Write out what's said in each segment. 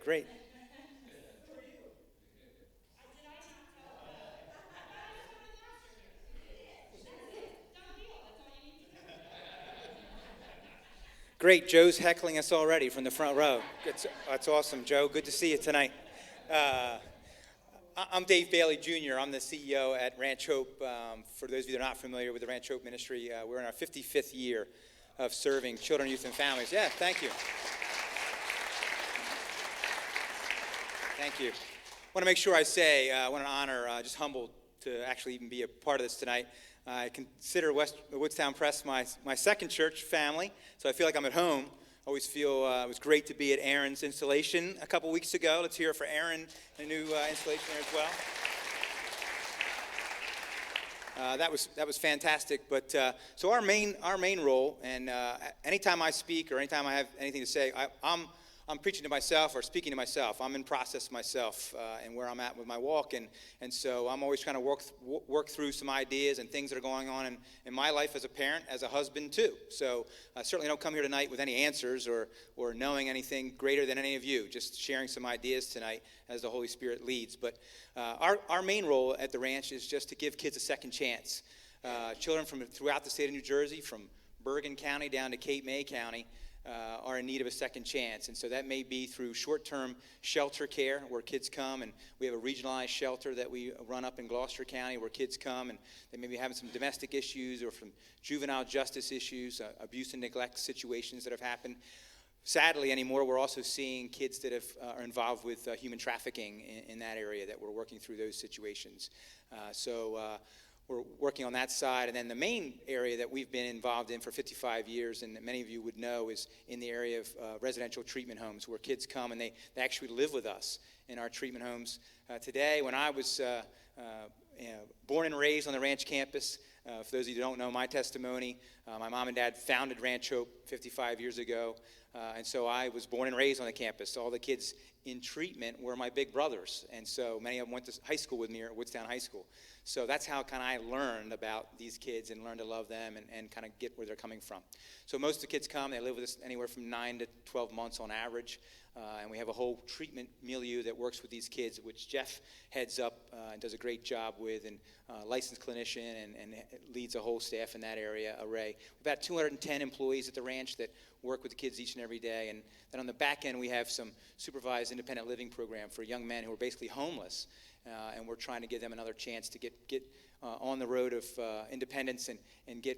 Great. Great. Joe's heckling us already from the front row. That's awesome, Joe. Good to see you tonight. Uh, I'm Dave Bailey Jr. I'm the CEO at Ranch Hope. For those of you that are not familiar with the Ranch Hope ministry, we're in our 55th year of serving children, youth, and families. Yeah, thank you. Thank you. I want to make sure I say, I want to honor, just humbled to actually even be a part of this tonight. I consider Woodstown Press my second church family, so I feel like I'm at home. I always feel it was great to be at Aaron's installation a couple weeks ago. Let's hear it for Aaron, a new installation there as well. That was fantastic. But so our main role, and anytime I speak or anytime I have anything to say, I'm preaching to myself or speaking to myself. I'm in process myself and where I'm at with my walk, and so I'm always trying to work through some ideas and things that are going on in my life as a parent, as a husband too. So I certainly don't come here tonight with any answers or knowing anything greater than any of you. Just sharing some ideas tonight as the Holy Spirit leads. But our main role at the ranch is just to give kids a second chance. Children from throughout the state of New Jersey, from Bergen County down to Cape May County, are in need of a second chance. And so that may be through short-term shelter care where kids come, and we have a regionalized shelter that we run up in Gloucester County where kids come and they may be having some domestic issues or from juvenile justice issues, abuse and neglect situations that have happened. Sadly anymore, we're also seeing kids that are involved with human trafficking in that area, that we're working through those situations. We're working on that side. And then the main area that we've been involved in for 55 years, and that many of you would know, is in the area of residential treatment homes, where kids come and they actually live with us in our treatment homes. Today, when I was born and raised on the ranch campus, for those of you who don't know my testimony, my mom and dad founded Ranch Hope 55 years ago, and so I was born and raised on the campus. All the kids in treatment were my big brothers, and so many of them went to high school with me at Woodstown High School. So that's how kind of I learned about these kids and learned to love them and kind of get where they're coming from. So most of the kids come, they live with us anywhere from 9 to 12 months on average, and we have a whole treatment milieu that works with these kids, which Jeff heads up and does a great job with, and licensed clinician and leads a whole staff in that area array. We've got 210 employees at the ranch that work with the kids each and every day, and then on the back end we have some supervised independent living program for young men who are basically homeless, and we're trying to give them another chance to get on the road of independence and get,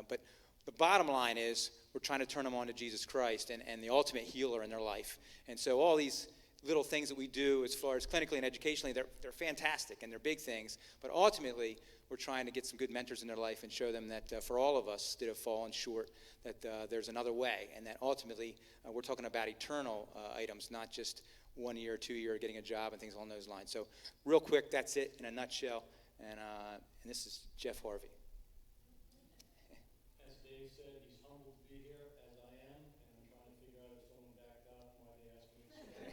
but the bottom line is we're trying to turn them on to Jesus Christ and the ultimate healer in their life. And so all these little things that we do as far as clinically and educationally, they're fantastic and they're big things, but ultimately we're trying to get some good mentors in their life and show them that for all of us that have fallen short, that there's another way, and that ultimately we're talking about eternal items, not just 1 year, 2 year, getting a job and things along those lines. So real quick, that's it in a nutshell, and this is Jeff Harvey. As Dave said, he's humbled to be here, as I am, and I'm trying to figure out if someone backed out and why they asked me to stay.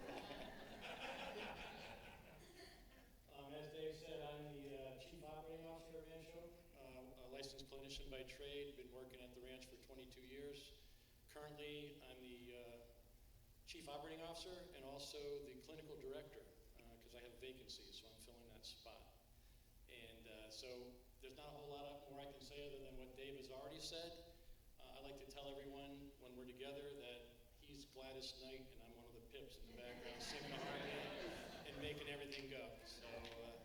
As Dave said, I'm the Chief Operating Officer at Ranch Hope, a licensed clinician by trade, been working at the ranch for 22 years. Currently, I'm the Chief Operating Officer and also the Clinical Director, because I have vacancies, so I'm filling that spot. And so there's not a whole lot more I can say other than what Dave has already said. I like to tell everyone when we're together that he's Gladys Knight and I'm one of the pips in the background singing a harmony and making everything go. So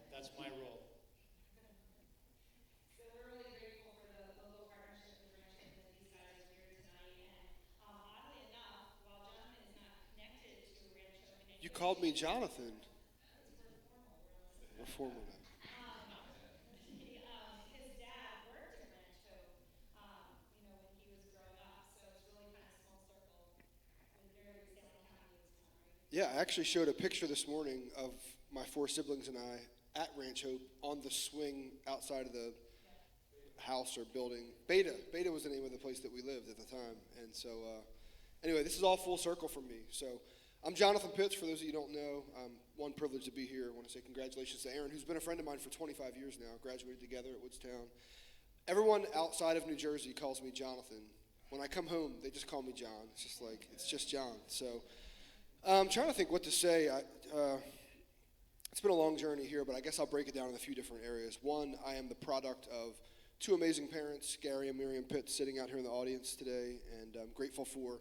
that's my role. So we're really grateful for the local partnership with Ranch Hope that these guys are here tonight. And oddly enough, while Jonathan is not connected to Ranch Hope in any You called me Jonathan. we're formal, We're formal now. his dad worked at Ranch Hope, when he was growing up. So it's really kind of small circle with very Salem County at this time, right? Yeah, I actually showed a picture this morning of my 4 siblings and I at Ranch Hope on the swing outside of the house or building. Beta was the name of the place that we lived at the time. And so anyway, this is all full circle for me. So I'm Jonathan Pitts, for those of you who don't know. One privilege to be here. I want to say congratulations to Aaron, who's been a friend of mine for 25 years now, graduated together at Woodstown. Everyone outside of New Jersey calls me Jonathan. When I come home, they just call me John. It's just John. So I'm trying to think what to say. It's been a long journey here, but I guess I'll break it down in a few different areas. One, I am the product of two amazing parents, Gary and Miriam Pitts, sitting out here in the audience today, and I'm grateful for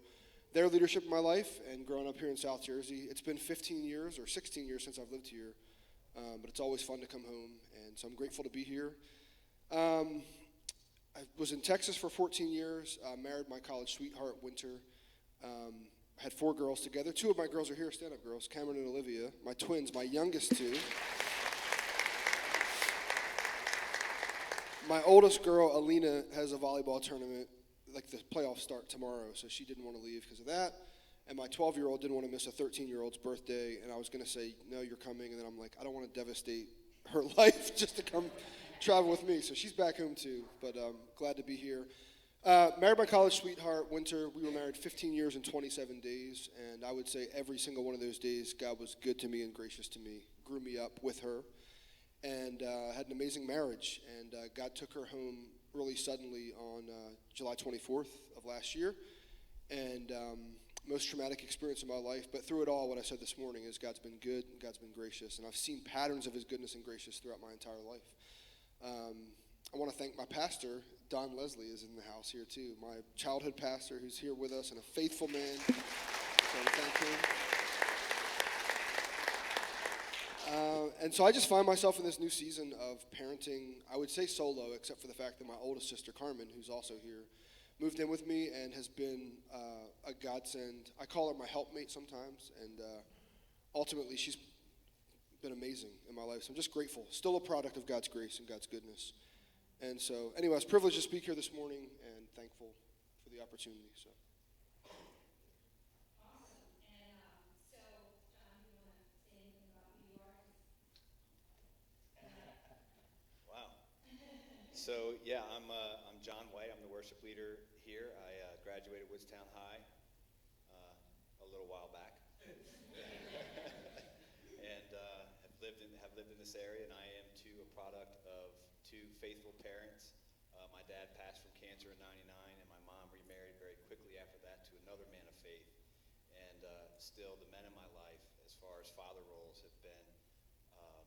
their leadership in my life and growing up here in South Jersey. It's been 15 years or 16 years since I've lived here, but it's always fun to come home, and so I'm grateful to be here. I was in Texas for 14 years, married my college sweetheart, Winter. Had 4 girls together. 2 of my girls are here, stand-up girls, Cameron and Olivia. My twins, my youngest 2. My oldest girl, Alina, has a volleyball tournament, like the playoffs start tomorrow, so she didn't want to leave because of that. And my 12-year-old didn't want to miss a 13-year-old's birthday, and I was going to say, no, you're coming, and then I'm like, I don't want to devastate her life just to come travel with me. So she's back home too, but glad to be here. Married my college sweetheart, Winter. We were married 15 years and 27 days, and I would say every single one of those days, God was good to me and gracious to me, grew me up with her, and had an amazing marriage. And God took her home really suddenly on July 24th of last year, and most traumatic experience in my life. But through it all, what I said this morning is God's been good and God's been gracious, and I've seen patterns of his goodness and gracious throughout my entire life. I want to thank my pastor. Don Leslie is in the house here too, my childhood pastor who's here with us and a faithful man. So I thank him. And so I just find myself in this new season of parenting, I would say solo, except for the fact that my oldest sister, Carmen, who's also here, moved in with me and has been a godsend. I call her my helpmate sometimes, and ultimately she's been amazing in my life. So I'm just grateful. Still a product of God's grace and God's goodness. And so, anyway, I was privileged to speak here this morning and thankful for the opportunity. So. Awesome. And so, John, do you want to say anything about who you are? Wow. So yeah, I'm John White. I'm the worship leader here. I graduated Woodstown High a little while back, and have lived in this area. And I am too a product of 2 faithful parents. My dad passed from cancer in '99, and my mom remarried very quickly after that to another man of faith. And still, the men in my life, as far as father roles, have been a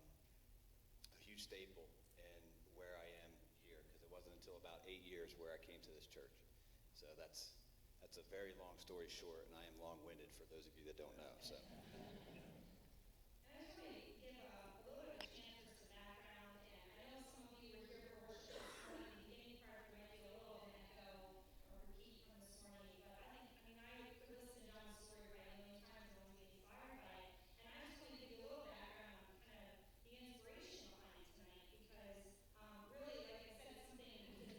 huge staple in where I am here, because it wasn't until about 8 years where I came to this church. So that's a very long story short, and I am long-winded for those of you that don't know. So. And I just want to give a little bit of a chance for some background. And I know some of you were here for worship this morning. The beginning part of it might feel a little of an echo or repeat from this morning. But I could listen to John's story right a million times and always be inspired by it. And I just want to give you a little background on kind of the inspiration behind tonight. Because really, like I said, it's a new kind of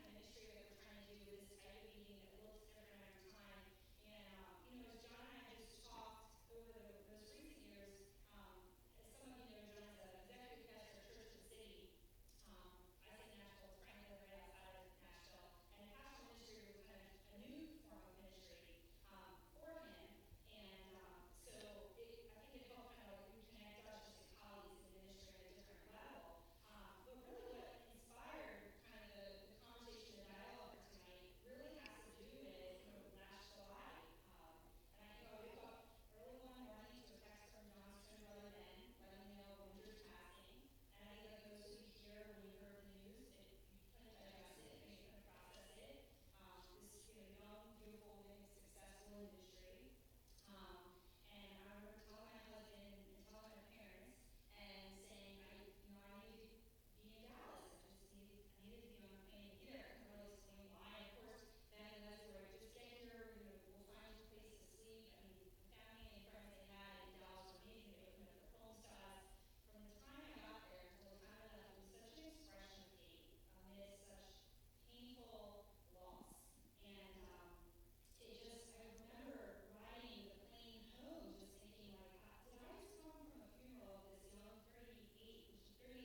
ministry that we're trying to do with this type of meeting that looks different every time. And, as John and I just talked over the most recent years, as some of you know, John is an executive pastor at Church of the City. I say Nashville, it's Franklin, right outside of Nashville. And pastoral ministry was kind of a new form of ministry for him. And I think it helped kind of like reconnect us just as colleagues in ministry at a different level. But really what inspired kind of the conversation, the dialogue for tonight really has to do with, last July. I woke up early one morning to a text from John's twin brother Ben, letting me know Winter's passing. And I think like most of you here, when you heard the news, you couldn't digest it, you couldn't process it. This young, beautiful woman, successful in ministry. And I remember telling my husband and telling my parents and saying, I need to be in Dallas. I needed to be on a plane and be there. I couldn't really explain why. And of course, Ben and Leslie were like, just get here. We'll find you a place to sleep. The family and friends they had in Dallas were amazing. They opened up their homes to us. From the time I got there until the time I left, it was such an expression of faith amidst such painful loss. And I remember riding the plane home just thinking, like, did I just come from a funeral of this young 38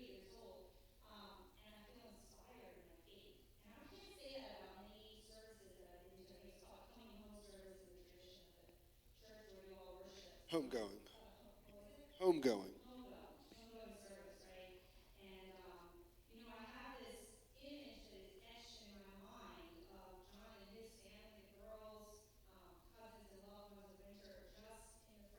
years old, and I feel inspired in my faith. And I can't say that about many services that I've been to. I think it's called a coming home service in the tradition of the church where you all worship. Homegoing. What was it? Homegoing. Homegoing service, right? And, I have this image that is etched in my mind of John and his family, the girls, cousins and loved ones of Winter, just in the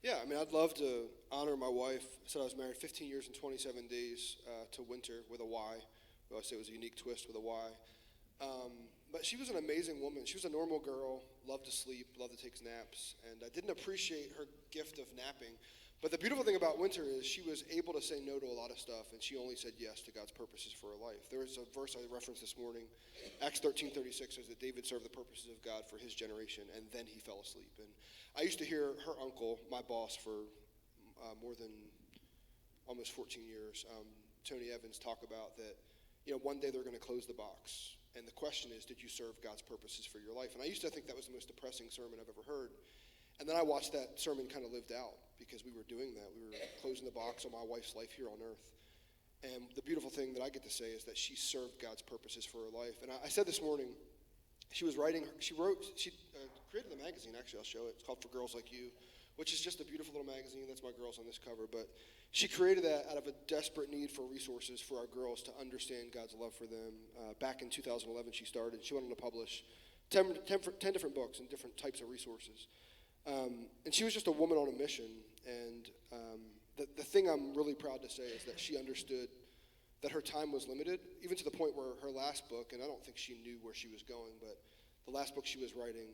Yeah, I mean, I'd love to honor my wife. I said I was married 15 years and 27 days to Winter with a Y. We always say it was a unique twist with a Y. But she was an amazing woman. She was a normal girl, loved to sleep, loved to take naps, and I didn't appreciate her gift of napping. But the beautiful thing about Winter is she was able to say no to a lot of stuff, and she only said yes to God's purposes for her life. There was a verse I referenced this morning, Acts 13:36 says that David served the purposes of God for his generation, and then he fell asleep. And I used to hear her uncle, my boss for more than almost 14 years, Tony Evans, talk about that, one day they're going to close the box. And the question is, did you serve God's purposes for your life? And I used to think that was the most depressing sermon I've ever heard. And then I watched that sermon kind of lived out because we were doing that. We were closing the box on my wife's life here on earth. And the beautiful thing that I get to say is that she served God's purposes for her life. And I said this morning, she created the magazine, actually, I'll show it. It's called For Girls Like You, which is just a beautiful little magazine. That's my girls on this cover. But she created that out of a desperate need for resources for our girls to understand God's love for them. Back in 2011, she started. She wanted to publish 10 different books and different types of resources. And she was just a woman on a mission. And the thing I'm really proud to say is that she understood that her time was limited, even to the point where her last book, and I don't think she knew where she was going, but the last book she was writing,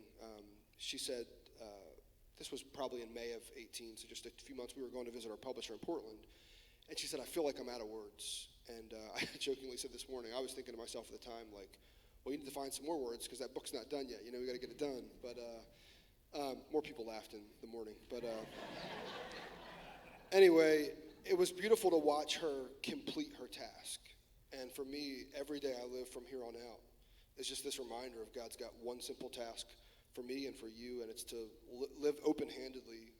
she said, this was probably in May of 18, so just a few months, we were going to visit our publisher in Portland, and she said, I feel like I'm out of words. And I jokingly said this morning, I was thinking to myself at the time, like, well, you need to find some more words because that book's not done yet. We got to get it done. But more people laughed in the morning. But anyway, it was beautiful to watch her complete her task. And for me, every day I live from here on out is just this reminder of God's got one simple task for me and for you, and it's to live open-handedly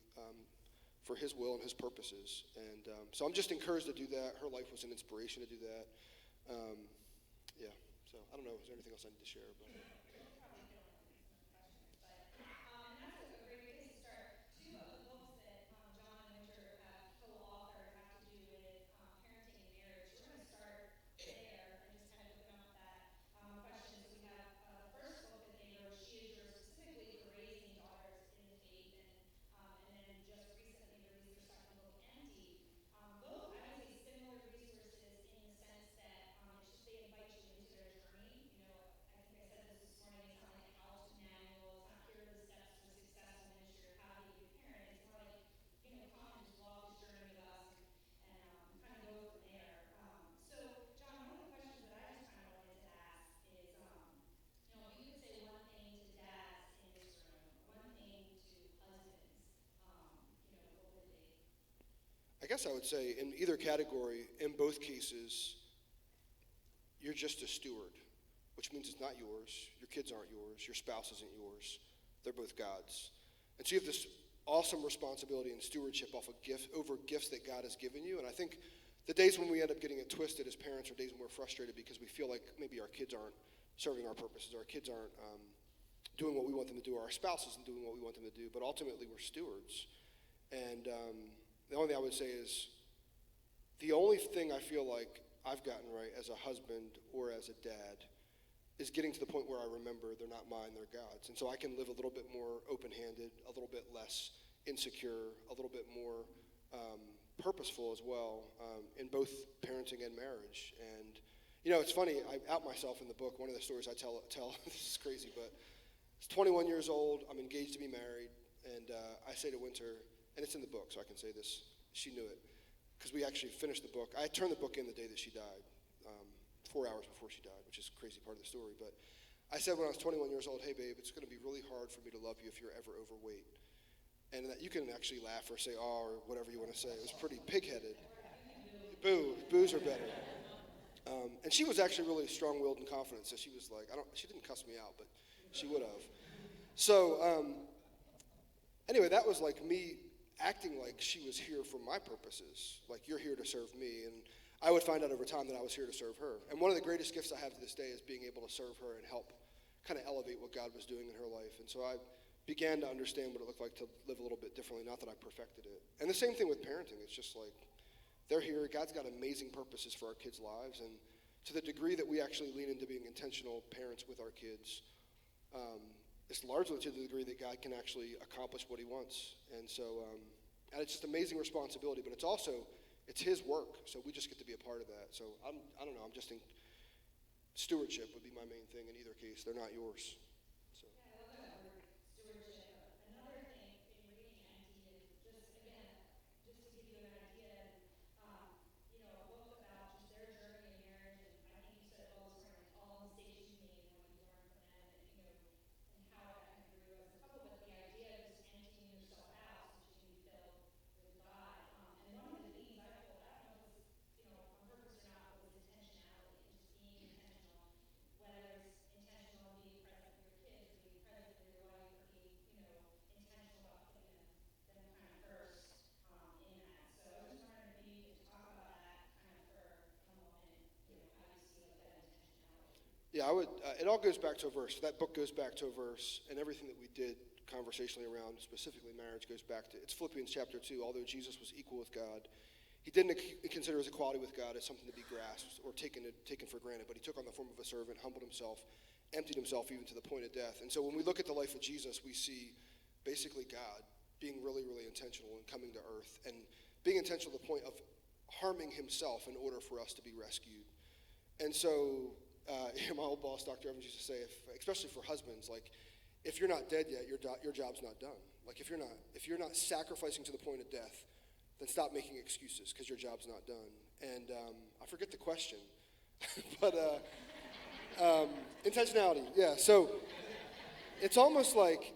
for his will and his purposes. And so I'm just encouraged to do that. Her life was an inspiration to do that. Yeah, so I don't know, is there anything else I need to share? But. And that's a great place to start. Two of the books that John and Winter have co-authored have to do with parenting and marriage. We're going to start there and just kind of open up that question. So we have the first book that they wrote, She Is Yours, specifically for raising daughters in the faith, and then just recently released their second book, Empty. Both, I would say, similar resources in the sense that it's just they invite you into their journey. I think I said this morning. It's not like a how-to manual. It's not here are the steps to a successful ministry or how to be a good parent. It's more like, come and just walk this journey with us and kind of go from there. So, John, one of the questions that I just kind of wanted to ask is, if you could say one thing to dads in this room, one thing to husbands, what would it be? I guess I would say in either category, in both cases, you're just a steward, which means it's not yours. Your kids aren't yours. Your spouse isn't yours. They're both God's. And so you have this awesome responsibility and stewardship over gifts that God has given you. And I think the days when we end up getting it twisted as parents are days when we're frustrated because we feel like maybe our kids aren't serving our purposes, our kids aren't doing what we want them to do, or our spouse isn't doing what we want them to do. But ultimately, we're stewards. And the only thing I would say is the only thing I feel like I've gotten right as a husband or as a dad is getting to the point where I remember they're not mine, they're God's. And so I can live a little bit more open-handed, a little bit less insecure, a little bit more purposeful as well in both parenting and marriage. And, it's funny, I out myself in the book. One of the stories I tell this is crazy, but I was 21 years old, I'm engaged to be married, and I say to Winter, and it's in the book, so I can say this, she knew it, because we actually finished the book. I turned the book in the day that she died, 4 hours before she died, which is a crazy part of the story. But I said when I was 21 years old, hey, babe, it's going to be really hard for me to love you if you're ever overweight. And that you can actually laugh or say, oh, or whatever you want to say. It was pretty pig-headed. Boos are better. And she was actually really strong-willed and confident, so she was like, she didn't cuss me out, but she would have. So anyway, that was like me acting like she was here for my purposes, like you're here to serve me. And I would find out over time that I was here to serve her. And one of the greatest gifts I have to this day is being able to serve her and help kind of elevate what God was doing in her life. And so I began to understand what it looked like to live a little bit differently, not that I perfected it. And the same thing with parenting. It's just like they're here. God's got amazing purposes for our kids' lives. And to the degree that we actually lean into being intentional parents with our kids, it's largely to the degree that God can actually accomplish what he wants. And so And it's just amazing responsibility, but it's his work, so we just get to be a part of that. So I don't know, I'm just in stewardship would be my main thing in either case. They're not yours. So. Yeah, I love that word, stewardship. Another thing in reading Empty is just, again, just to give you an idea, a book about just their journey in marriage, and I think you said all this morning, like all the mistakes you made and what you learned from them, and how that kind of grew as a couple, but the idea of just emptying yourself out so that you can be filled with God. And one of the themes I pulled, I don't know if it was, on purpose or not, but was intentionality and just being intentional, whether it's intentional being present with your kids or being present with your wife or being, intentional about putting them kind of first in that. So I was just wondering if you could talk about that kind of for a moment, how you see like that intentionality. Yeah, I would. It all goes back to a verse. That book goes back to a verse, and everything that we did conversationally around, specifically marriage, goes back to. It's Philippians chapter 2. Although Jesus was equal with God, he didn't consider his equality with God as something to be grasped or taken for granted. But he took on the form of a servant, humbled himself, emptied himself even to the point of death. And so when we look at the life of Jesus, we see basically God being really, really intentional and coming to earth and being intentional to the point of harming himself in order for us to be rescued. And so. My old boss, Dr. Evans, used to say, especially for husbands, like, if you're not dead yet, your job's not done. Like, if you're not sacrificing to the point of death, then stop making excuses because your job's not done. And I forget the question, but intentionality, yeah. So it's almost like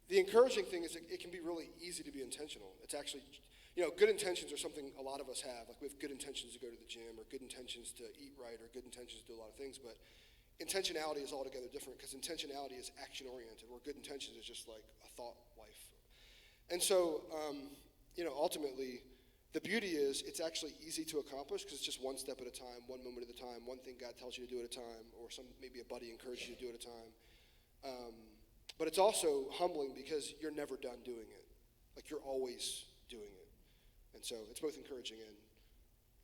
the encouraging thing is it can be really easy to be intentional. It's actually. Good intentions are something a lot of us have. Like we have good intentions to go to the gym or good intentions to eat right or good intentions to do a lot of things. But intentionality is altogether different because intentionality is action-oriented where good intentions is just like a thought life. And so, ultimately, the beauty is it's actually easy to accomplish because it's just one step at a time, one moment at a time, one thing God tells you to do at a time, or maybe a buddy encourages you to do at a time. But it's also humbling because you're never done doing it. Like you're always doing it. And so it's both encouraging and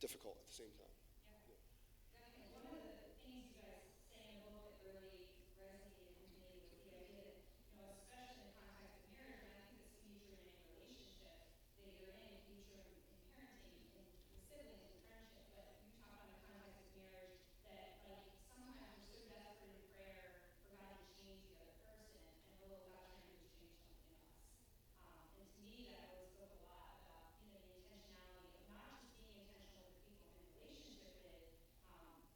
difficult at the same time. Definitely. One of the things you guys say in the book that really resonated with me was the idea that, especially in the context of marriage, and I think this can be true in any relationship that you're in, it can be true in parenting and with siblings and friendship, but you talk in the context of marriage that, like, sometimes we're so desperate in prayer for God to change the other person, and what God's trying to do is change something in us. And to me, that always spoke a lot about, the intentionality of not just being intentional with the people I'm in relationship with,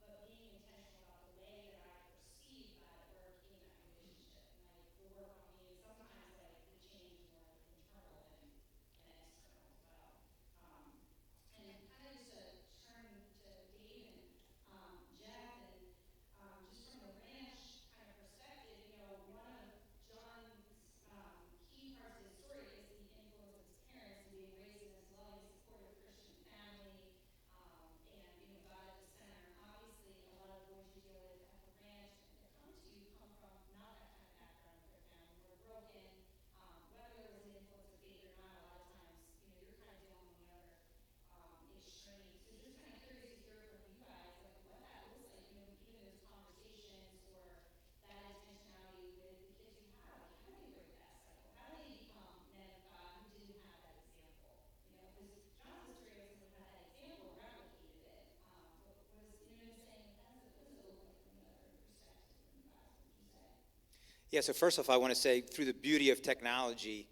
but being intentional about the way that I perceive God at work in that relationship and like the work on me. And sometimes like the change is more internal than external as well. And kind of just to turn to Dave and Jeff and just from the ranch kind of perspective, one of John's key parts of his story is the influence of his parents and being raised in this loving, supportive Christian family, and God at the center. Obviously, a lot of the boys you deal with at the ranch that come to you come from not that kind of background with their family. We're broken. Whether there was an influence of faith or not, a lot of times, you're kind of dealing with the other extreme. So just kind of curious to hear from you guys, like what that looks like, even those conversations or that intentionality with the kids you have. Like, how do they break that cycle? How do they become men of God who didn't have that example? Because John's the story of someone who had that example and replicated it. What is, what I'm saying? What does it look like from another perspective from you guys? What would you say? Yeah, so first off, I want to say through the beauty of technology,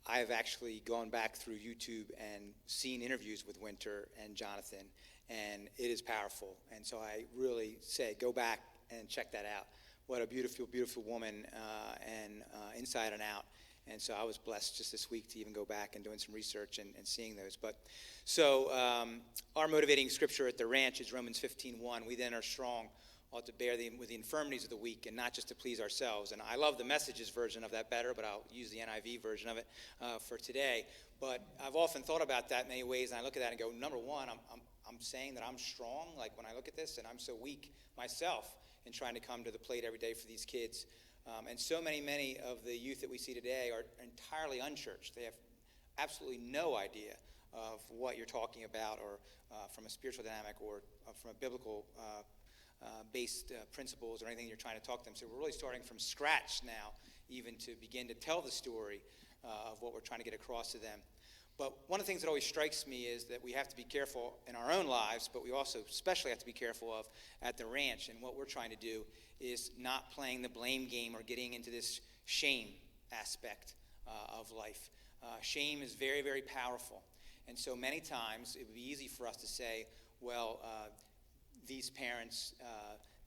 I've actually gone back through YouTube and seen interviews with Winter and Jonathan, and it is powerful. And so I really say go back and check that out. What a beautiful, beautiful woman, and inside and out. And so I was blessed just this week to even go back and doing some research and seeing those. But so our motivating scripture at the ranch is Romans 15:1. We then are strong, ought to bear with the infirmities of the weak and not just to please ourselves. And I love the Message's version of that better, but I'll use the NIV version of it for today. But I've often thought about that in many ways, and I look at that and go, number one, I'm saying that I'm strong, like when I look at this, and I'm so weak myself in trying to come to the plate every day for these kids. And so many of the youth that we see today are entirely unchurched. They have absolutely no idea of what you're talking about, or from a spiritual dynamic, or from a biblical based principles or anything you're trying to talk to them. So we're really starting from scratch now, even to begin to tell the story of what we're trying to get across to them. But one of the things that always strikes me is that we have to be careful in our own lives, but we also especially have to be careful of at the ranch. And what we're trying to do is not playing the blame game or getting into this shame aspect of life. Shame is very, very powerful. And so many times it would be easy for us to say, well, these parents,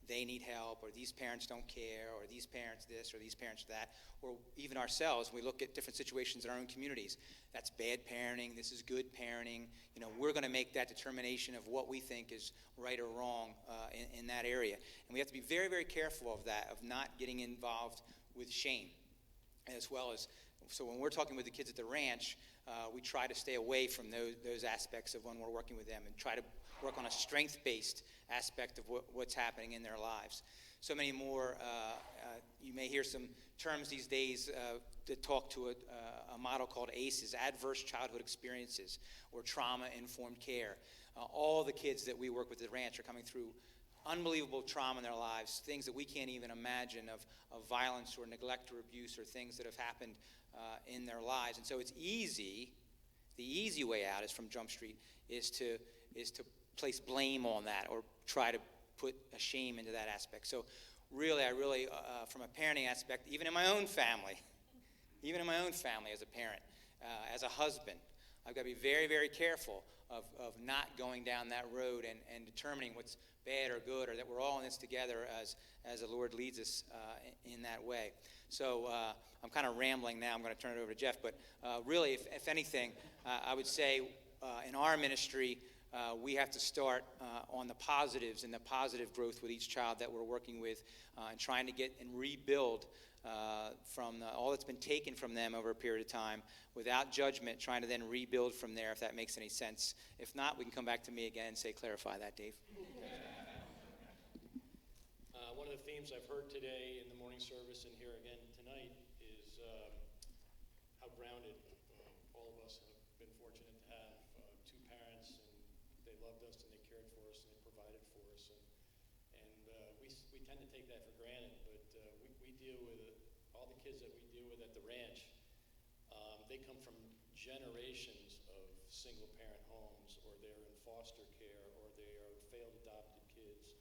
they need help, or these parents don't care, or these parents this, or these parents that, or even ourselves, we look at different situations in our own communities. That's bad parenting, this is good parenting. You know, we're going to make that determination of what we think is right or wrong in that area. And we have to be very, very careful of that, of not getting involved with shame, as well as, so when we're talking with the kids at the ranch, we try to stay away from those aspects of when we're working with them and try to work on a strength-based aspect of what's happening in their lives. So many more, you may hear some terms these days that talk to a model called ACEs, Adverse Childhood Experiences, or Trauma-Informed Care. All the kids that we work with at the ranch are coming through unbelievable trauma in their lives, things that we can't even imagine of violence or neglect or abuse or things that have happened in their lives. And so it's easy, the easy way out is from Jump Street, is to place blame on that or try to put a shame into that aspect. So really, from a parenting aspect, even in my own family as a parent, as a husband, I've got to be very, very careful of not going down that road and determining what's bad or good, or that we're all in this together as the Lord leads us in that way. So I'm kind of rambling now. I'm going to turn it over to Jeff. But really, if anything, I would say in our ministry, we have to start on the positives and the positive growth with each child that we're working with, and trying to get and rebuild from all that's been taken from them over a period of time without judgment, trying to then rebuild from there, if that makes any sense. If not, we can come back to me again and say, clarify that, Dave. One of the themes I've heard today in the morning service and here again tonight is how grounded all of us have been fortunate to have two parents, and they loved us and they cared for us and they provided for us, and we tend to take that for granted, but we deal with all the kids that we deal with at the ranch. They come from generations of single parent homes, or they're in foster care, or they are failed adopted kids,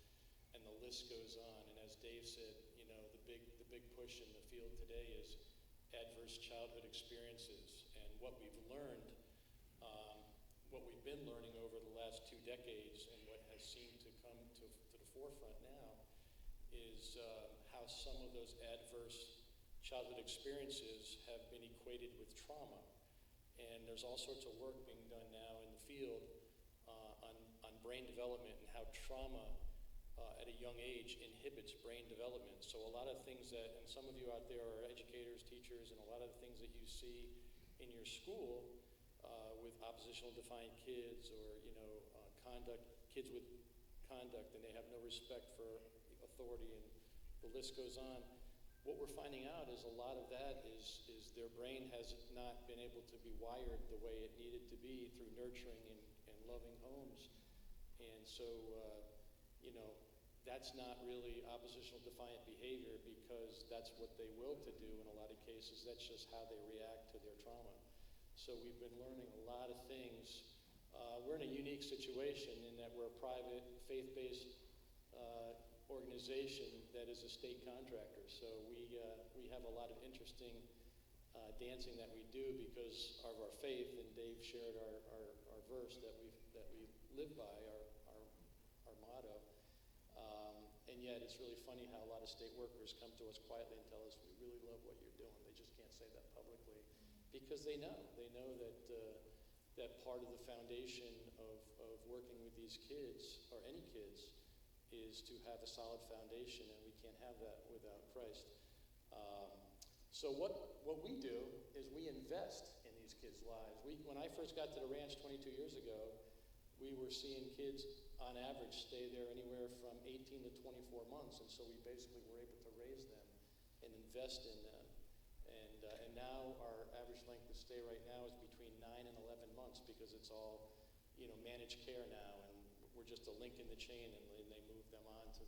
and the list goes on. And as Dave said, you know, the big push in the field today is adverse childhood experiences, and what we've learned, what we've been learning over the last 2 decades, and what has seemed to come to the forefront now is how some of those adverse childhood experiences have been equated with trauma. And there's all sorts of work being done now in the field on brain development, and how trauma at a young age inhibits brain development. So a lot of things that, and some of you out there are educators, teachers, and a lot of the things that you see in your school with oppositional defiant kids, or kids with conduct, and they have no respect for authority, and the list goes on. What we're finding out is a lot of that is their brain has not been able to be wired the way it needed to be through nurturing and loving homes. And so, that's not really oppositional defiant behavior, because that's what they will to do in a lot of cases. That's just how they react to their trauma. So we've been learning a lot of things. We're in a unique situation in that we're a private, faith-based organization that is a state contractor. So we have a lot of interesting dancing that we do because of our faith, and Dave shared our verse that we live by, our motto. And yet it's really funny how a lot of state workers come to us quietly and tell us, we really love what you're doing. They just can't say that publicly because they know that part of the foundation of working with these kids, or any kids, is to have a solid foundation, and we can't have that without Christ. So what we do is we invest in these kids' lives. When I first got to the ranch 22 years ago, we were seeing kids on average stay there anywhere from 18 to 24 months, and so we basically were able to raise them and invest in them. And now our average length of stay right now is between 9 and 11 months, because it's all managed care now, and we're just a link in the chain, and they move them on to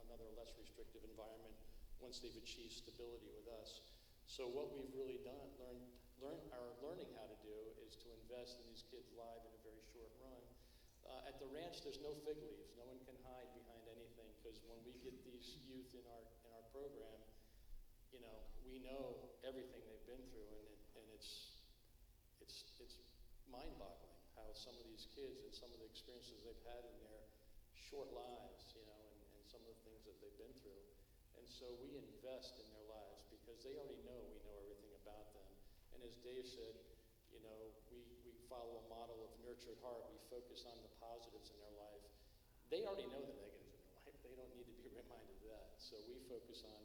another less restrictive environment once they've achieved stability with us. So what we've really learning how to do is to invest in these kids' lives in a very short run. At the ranch, there's no fig leaves. No one can hide behind anything, because when we get these youth in our program, we know everything they've been through, and it's mind-boggling how some of these kids and some of the experiences they've had in their short lives, and some of the things that they've been through. And so we invest in their lives because they already know we know everything about them. And as Dave said, we follow a model of nurtured heart. We focus on the positives in their life. They already know the negatives in their life. They don't need to be reminded of that. So we focus on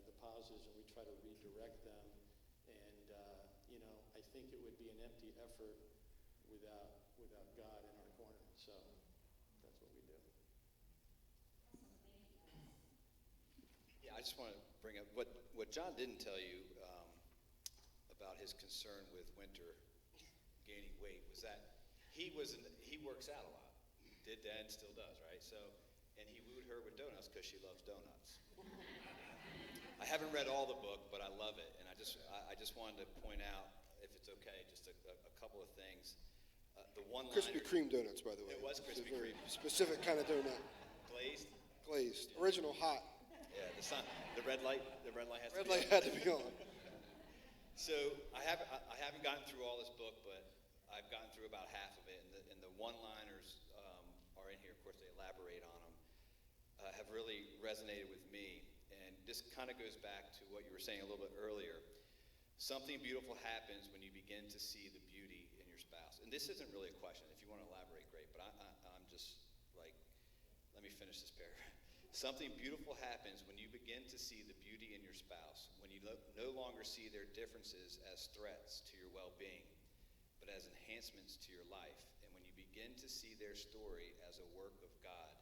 the positives, and we try to redirect them. And I think it would be an empty effort without God in our corner. So that's what we do. Yeah, I just want to bring up what John didn't tell you about his concern with Winter gaining weight was that he works out a lot. Did then, still does, right? So, and he wooed her with donuts because she loves donuts. I haven't read all the book, but I love it, and I just wanted to point out, if it's okay, just a couple of things. The one Krispy Kreme donuts, by the way. It was It's a Krispy very Kreme. specific kind of donut. Glazed. Glazed. Original hot. Yeah, the red light has Red to be light on. had to be on. So I haven't gotten through all this book, but I've gotten through about half of it, and the one-liners are in here. Of course, they elaborate on them. Have really resonated with me, and this kind of goes back to what you were saying a little bit earlier. Something beautiful happens when you begin to see the beauty in your spouse. And this isn't really a question. If you want to elaborate, great. But I'm just like, let me finish this paragraph. Something beautiful happens when you begin to see the beauty in your spouse, when you no longer see their differences as threats to your well-being, but as enhancements to your life, and when you begin to see their story as a work of God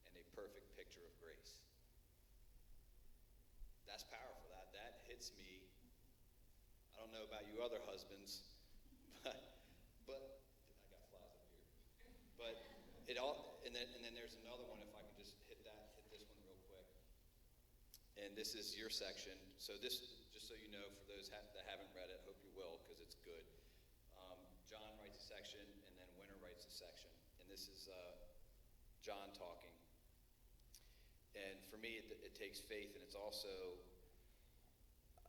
and a perfect picture of grace. That's powerful. That hits me. I don't know about you other husbands, but I got flies up here. But it all, and then there's another one. If I could just hit this one real quick. And this is your section. So this, just so you know, for those that haven't read it, hope you will, because it's good. John writes a section, and then Winter writes a section. And this is John talking. And for me, it takes faith, and it's also,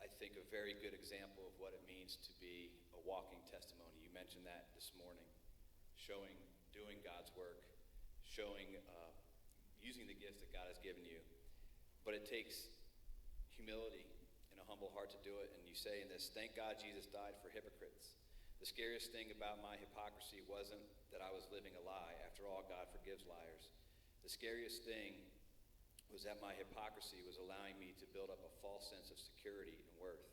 I think, a very good example of what it means to be a walking testimony. You mentioned that this morning, doing God's work, using the gifts that God has given you. But it takes humility and a humble heart to do it. And you say in this, thank God Jesus died for hypocrites. The scariest thing about my hypocrisy wasn't that I was living a lie. After all, God forgives liars. The scariest thing was that my hypocrisy was allowing me to build up a false sense of security and worth.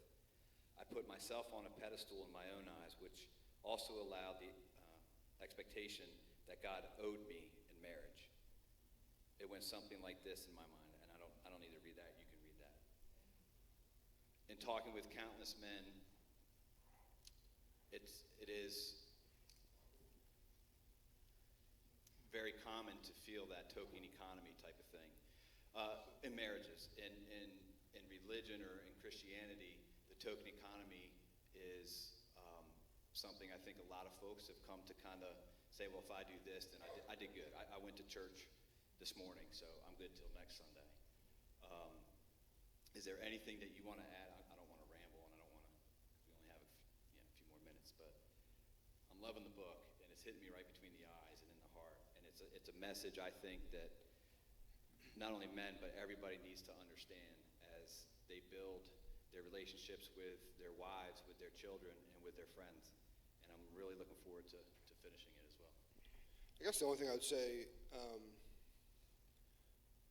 I put myself on a pedestal in my own eyes, which also allowed the expectation that God owed me in marriage. It went something like this in my mind, and I don't need to read that. You can read that. In talking with countless men, it is very common to feel that token economy type of thing. In marriages, in religion or in Christianity, the token economy is something I think a lot of folks have come to kind of say, well, if I do this, then I did good. I went to church this morning, so I'm good till next Sunday. Is there anything that you want to add? I don't want to ramble, and we only have a few more minutes, but I'm loving the book, and it's hitting me right between the eyes and in the heart. And it's a message I think that not only men, but everybody needs to understand as they build their relationships with their wives, with their children, and with their friends. And I'm really looking forward to finishing it as well. I guess the only thing I would say,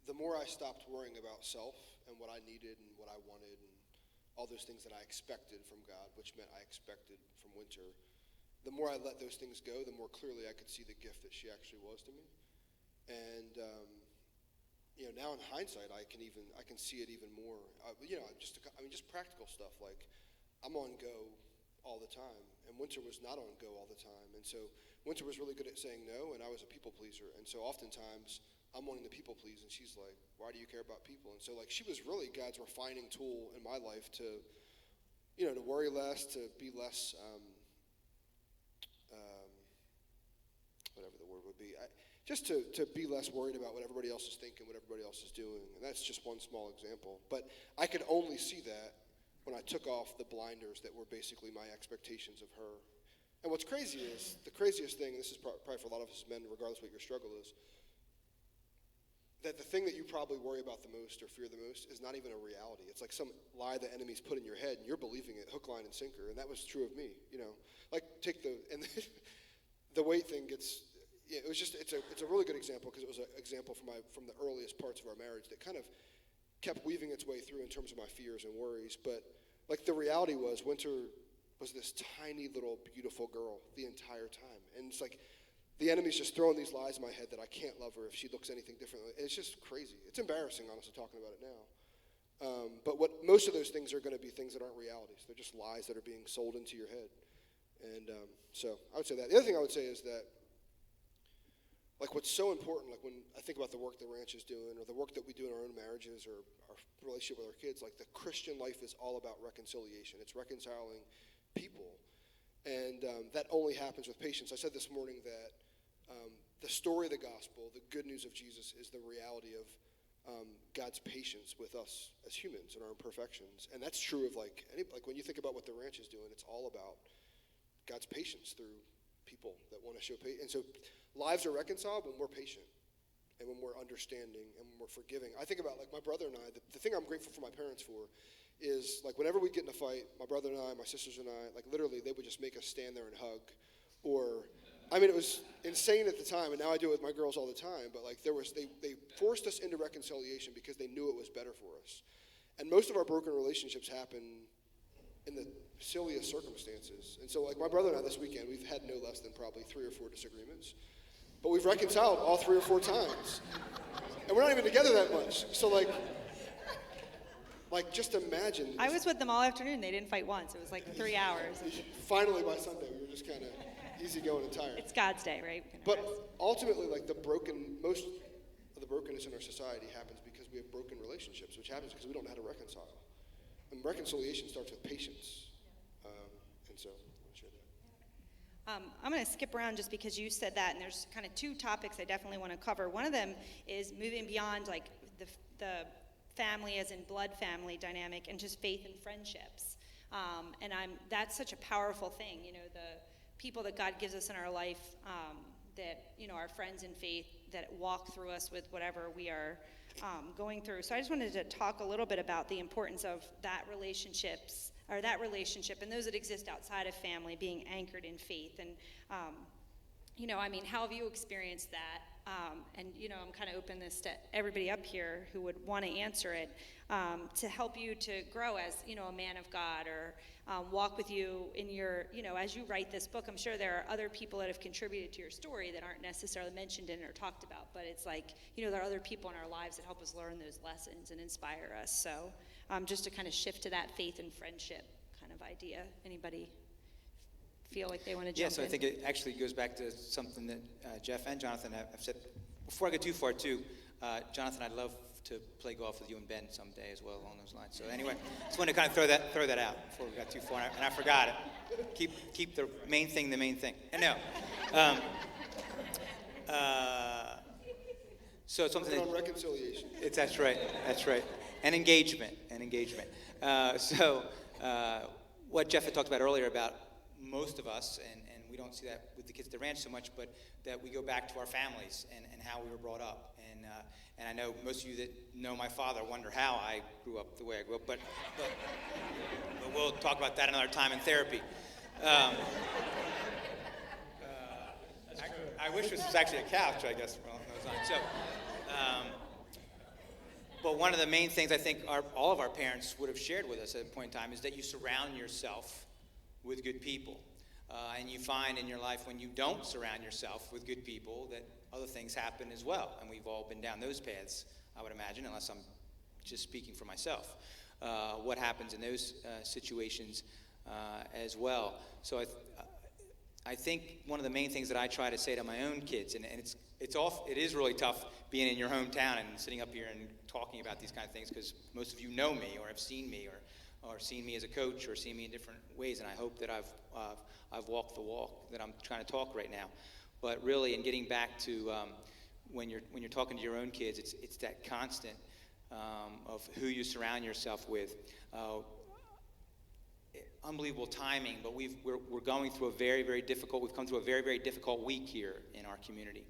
the more I stopped worrying about self and what I needed and what I wanted and all those things that I expected from God, which meant I expected from Winter, the more I let those things go, the more clearly I could see the gift that she actually was to me. And now in hindsight, I can see it even more. Just practical stuff like I'm on go all the time, and Winter was not on go all the time. And so Winter was really good at saying no, and I was a people pleaser. And so oftentimes I'm wanting to people please, and she's like, why do you care about people? And so like she was really God's refining tool in my life to, to worry less, to be less, whatever the word would be, just to be less worried about what everybody else is thinking, what everybody else is doing. And that's just one small example. But I could only see that when I took off the blinders that were basically my expectations of her. And what's crazy is, the craziest thing, and this is probably for a lot of us men, regardless of what your struggle is, that the thing that you probably worry about the most or fear the most is not even a reality. It's like some lie the enemy's put in your head, and you're believing it hook, line, and sinker. And that was true of me, Like, the weight thing gets, it's a really good example because it was an example from the earliest parts of our marriage that kind of kept weaving its way through in terms of my fears and worries. But, like, the reality was Winter was this tiny little beautiful girl the entire time. And it's like the enemy's just throwing these lies in my head that I can't love her if she looks anything differently. It's just crazy. It's embarrassing, honestly, talking about it now. But what most of those things are going to be things that aren't realities. They're just lies that are being sold into your head. And so I would say that. The other thing I would say is that, like, what's so important, like when I think about the work the ranch is doing or the work that we do in our own marriages or our relationship with our kids, like the Christian life is all about reconciliation. It's reconciling people. And that only happens with patience. I said this morning that the story of the gospel, the good news of Jesus, is the reality of God's patience with us as humans and our imperfections. And that's true of like when you think about what the ranch is doing, it's all about God's patience through people that want to show patience. And so lives are reconciled when we're patient and when we're understanding and when we're forgiving. I think about like my brother and I, the thing I'm grateful for my parents for is like whenever we get in a fight, my brother and I, my sisters and I, like literally they would just make us stand there and hug. Or, I mean, it was insane at the time, and now I do it with my girls all the time, but like they forced us into reconciliation because they knew it was better for us. And most of our broken relationships happen in the silliest circumstances. And so like my brother and I this weekend, we've had no less than probably 3 or 4 disagreements. But we've reconciled all 3 or 4 times. And we're not even together that much. So like just imagine. I was with them all afternoon. They didn't fight once. It was like 3 hours. Finally by Sunday, we were just kind of easy going and tired. It's God's day, right? But ultimately, like most of the brokenness in our society happens because we have broken relationships, which happens because we don't know how to reconcile. And reconciliation starts with patience. And so I'll share that. I'm going to skip around just because you said that, and there's kind of 2 topics I definitely want to cover. One of them is moving beyond like the family as in blood family dynamic and just faith and friendships. And that's such a powerful thing, the people that God gives us in our life, that, our friends in faith that walk through us with whatever we are going through. So I just wanted to talk a little bit about the importance of that relationship and those that exist outside of family being anchored in faith. And, how have you experienced that? And, I'm kind of open this to everybody up here who would want to answer it, to help you to grow as, a man of God or walk with you in your, as you write this book. I'm sure there are other people that have contributed to your story that aren't necessarily mentioned in it or talked about, but it's like, there are other people in our lives that help us learn those lessons and inspire us. So just to kind of shift to that faith and friendship kind of idea. Anybody feel like they want to jump in? Yes, I think it actually goes back to something that Jeff and Jonathan have said. Before I go too far, too, Jonathan, I'd love to play golf with you and Ben someday as well along those lines. So anyway, just wanted to kind of throw that out before we got too far, and I forgot it. Keep the main thing the main thing. And no. So it's something on reconciliation. That's right. And engagement. What Jeff had talked about earlier about most of us, and we don't see that with the kids at the ranch so much, but that we go back to our families and how we were brought up. And I know most of you that know my father wonder how I grew up the way I grew up, but we'll talk about that another time in therapy. I wish this was actually a couch, I guess, along those lines. So, but one of the main things I think all of our parents would have shared with us at a point in time is that you surround yourself with good people. And you find in your life when you don't surround yourself with good people that other things happen as well. And we've all been down those paths, I would imagine, unless I'm just speaking for myself. What happens in those situations as well. So I think one of the main things that I try to say to my own kids, and it is really tough being in your hometown and sitting up here and talking about these kind of things, because most of you know me or have seen me or seen me as a coach or seen me in different ways, and I hope that I've walked the walk that I'm trying to talk right now. But really, in getting back to when you're talking to your own kids, it's that constant of who you surround yourself with. Unbelievable timing, but we're going through we've come through a very, very difficult week here in our community.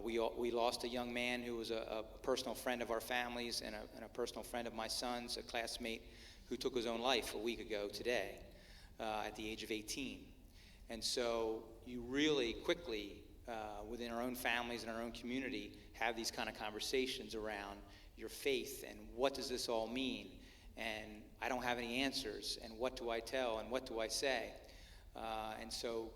We lost a young man who was a personal friend of our families and a personal friend of my son's, a classmate who took his own life a week ago today at the age of 18. And so you really quickly, within our own families and our own community, have these kind of conversations around your faith and what does this all mean? And I don't have any answers, and what do I tell, and what do I say? And so,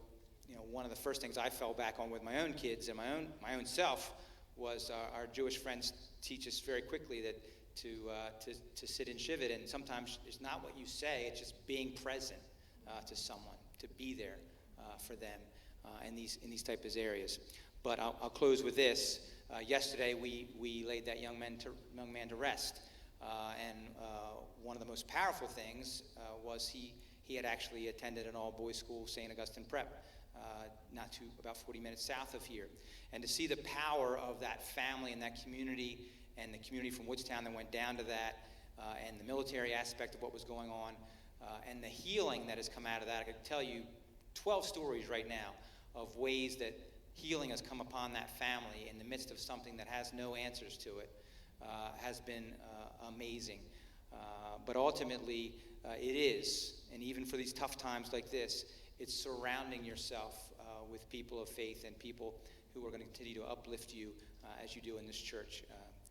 one of the first things I fell back on with my own kids and my own self was our Jewish friends teach us very quickly that to sit in Shivit, and sometimes it's not what you say, it's just being present to someone, to be there for them in these types of areas. But I'll close with this. Yesterday we laid that young man to rest. And one of the most powerful things was he had actually attended an all-boys school, St. Augustine Prep, about 40 minutes south of here. And to see the power of that family and that community, and the community from Woodstown that went down to that, and the military aspect of what was going on, and the healing that has come out of that. I could tell you 12 stories right now of ways that healing has come upon that family in the midst of something that has no answers to it. Has been amazing. But ultimately, it is, and even for these tough times like this, it's surrounding yourself with people of faith and people who are going to continue to uplift you as you do in this church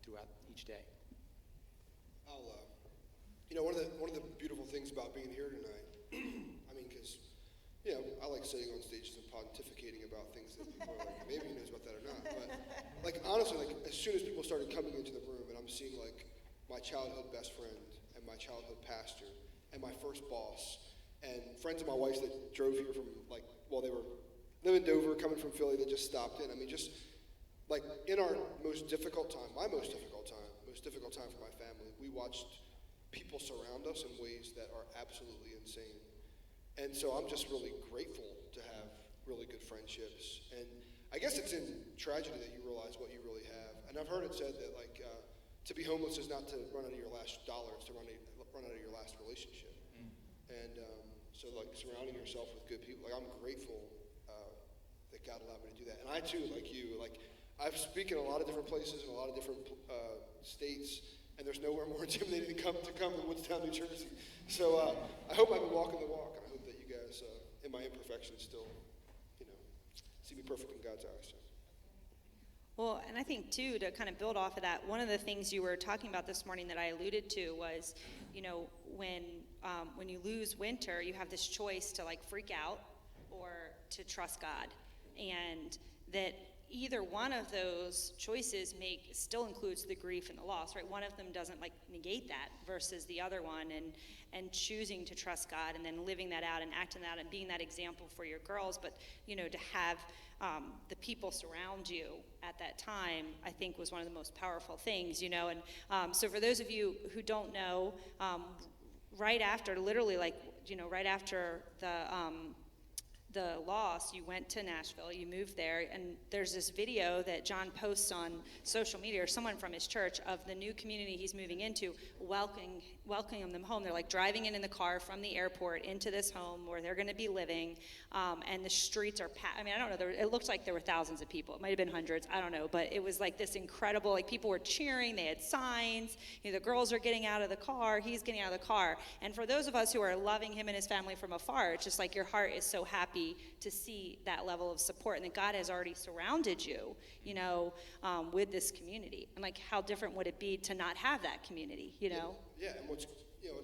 throughout each day. One of the beautiful things about being here tonight, I mean, because, I like sitting on stages and pontificating about things that people are like, maybe he knows about that or not. But, honestly, as soon as people started coming into the room and I'm seeing, my childhood best friend and my childhood pastor and my first boss and friends of my wife's that drove here from, while they were living in Dover, coming from Philly, that just stopped in. I mean, just, in our most difficult time for my family, we watched people surround us in ways that are absolutely insane. And so I'm just really grateful to have really good friendships. And I guess it's in tragedy that you realize what you really have. And I've heard it said that, to be homeless is not to run out of your last dollar, it's to run out of your last relationship. And so, surrounding yourself with good people, I'm grateful that God allowed me to do that. And I, too, like you, I've spoken in a lot of different places in a lot of different states, and there's nowhere more intimidating to come than Woodstown, New Jersey. So I hope I've been walking the walk, and I hope that you guys, in my imperfections, still, see me perfect in God's eyes. So. Well, and I think, too, to kind of build off of that, one of the things you were talking about this morning that I alluded to was, when you lose winter, you have this choice to, freak out or to trust God. And that either one of those choices still includes the grief and the loss, right? One of them doesn't, negate that versus the other one. And choosing to trust God and then living that out and acting that out and being that example for your girls. But, to have the people surround you at that time, I think was one of the most powerful things, And so for those of you who don't know, right after, literally, right after the loss, you went to Nashville, you moved there, and there's this video that John posts on social media, or someone from his church, of the new community he's moving into, welcoming them home. They're driving in the car from the airport into this home where they're going to be living, and the streets are packed. I mean, I don't know, it looked like there were thousands of people. It might have been hundreds, I don't know, but it was this incredible, people were cheering, they had signs, the girls are getting out of the car, he's getting out of the car. And for those of us who are loving him and his family from afar, it's just your heart is so happy to see that level of support, and that God has already surrounded you, with this community. And how different would it be to not have that community, Yeah, and what's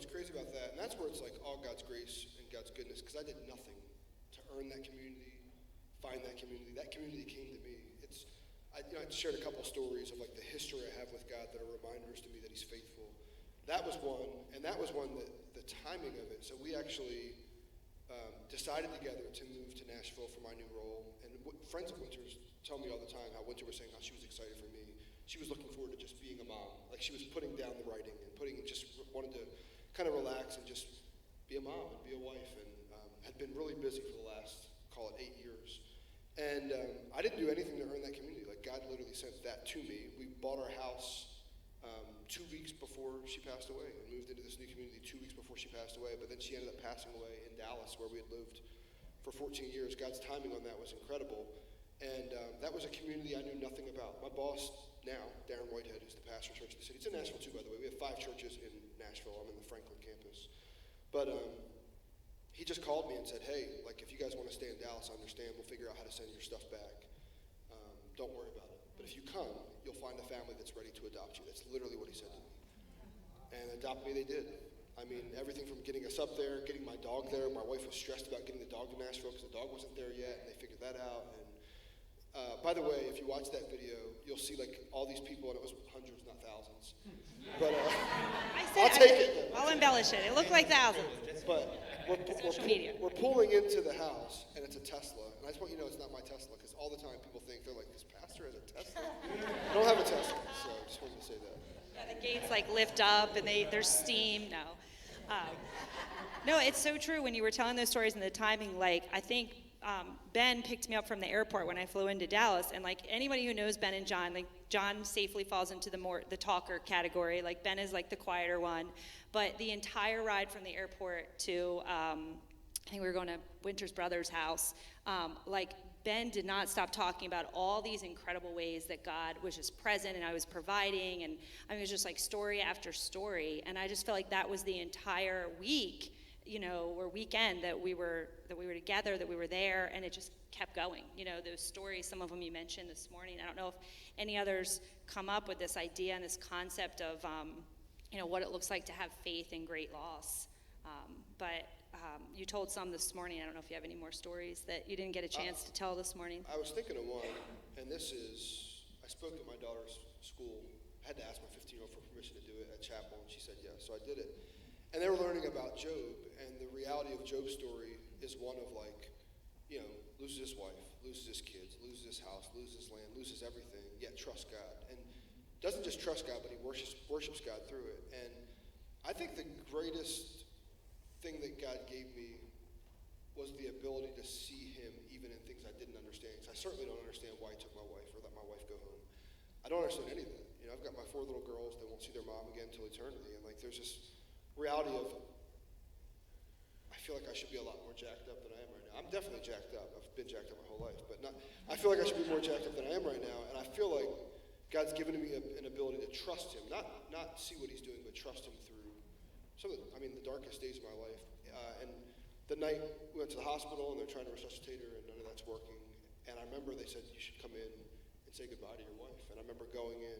crazy about that, and that's where it's all God's grace and God's goodness, because I did nothing to earn that community, find that community. That community came to me. I shared a couple stories of the history I have with God that are reminders to me that He's faithful. That was one, and that was one that the timing of it. So we actually decided together to move to Nashville for my new role. And friends of Winter's tell me all the time how Winter was saying how she was excited for me. She was looking forward to just being a mom. Like she was putting down the writing and just wanted to kind of relax and just be a mom and be a wife, and had been really busy for the last, call it 8 years. And I didn't do anything to earn that community. Like God literally sent that to me. We bought our house 2 weeks before she passed away and moved into this new community 2 weeks before she passed away. But then she ended up passing away in Dallas, where we had lived for 14 years. God's timing on that was incredible. And that was a community I knew nothing about. My boss now, Darren Whitehead, who's the pastor of Church of the City. It's in Nashville too, by the way. We have 5 churches in Nashville. I'm in the Franklin campus. But he just called me and said, hey, like if you guys want to stay in Dallas, I understand. We'll figure out how to send your stuff back. Don't worry about it. But if you come, you'll find a family that's ready to adopt you. That's literally what he said to me. And adopt me they did. I mean, everything from getting us up there, getting my dog there. My wife was stressed about getting the dog to Nashville because the dog wasn't there yet, and they figured that out. And by the way, if you watch that video, you'll see like all these people, and it was hundreds, not thousands. But I'll take it. I'll embellish it. It looked like thousands. But Social media. we're pulling into the house, and it's a Tesla. And I just want you to know it's not my Tesla, because all the time people think they're like, this pastor has a Tesla? I don't have a Tesla, so I just wanted to say that. Yeah, the gates like lift up and there's steam. No, it's so true. When you were telling those stories and the timing, like I think Ben picked me up from the airport when I flew into Dallas, and like anybody who knows Ben and John, like John safely falls into the talker category. Like Ben is like the quieter one, but the entire ride from the airport to I think we were going to Winter's brother's house. Like Ben did not stop talking about all these incredible ways that God was just present and I was providing, and I mean it was just like story after story, and I just felt like that was the entire week, or weekend that we were together, that we were there, and it just kept going. Those stories, some of them you mentioned this morning. I don't know if any others come up with this idea and this concept of what it looks like to have faith in great loss, but you told some this morning. I don't know if you have any more stories that you didn't get a chance to tell this morning. I was thinking of one, and this is, I spoke at my daughter's school. I had to ask my 15-year-old for permission to do it at chapel, and she said yes, so I did it. And they were learning about Job, and the reality of Job's story is one of like, loses his wife, loses his kids, loses his house, loses his land, loses everything, yet trusts God. And doesn't just trust God, but he worships God through it. And I think the greatest thing that God gave me was the ability to see him even in things I didn't understand. Because I certainly don't understand why he took my wife or let my wife go home. I don't understand any of that. I've got my 4 little girls that won't see their mom again until eternity. And like there's this reality of, I feel like I should be a lot more jacked up than I am right now. I'm definitely jacked up. I've been jacked up my whole life. But I feel like I should be more jacked up than I am right now. And I feel like God's given me an ability to trust him. Not see what he's doing, but trust him through the darkest days of my life. And the night we went to the hospital and they're trying to resuscitate her and none of that's working. And I remember they said, you should come in and say goodbye to your wife. And I remember going in,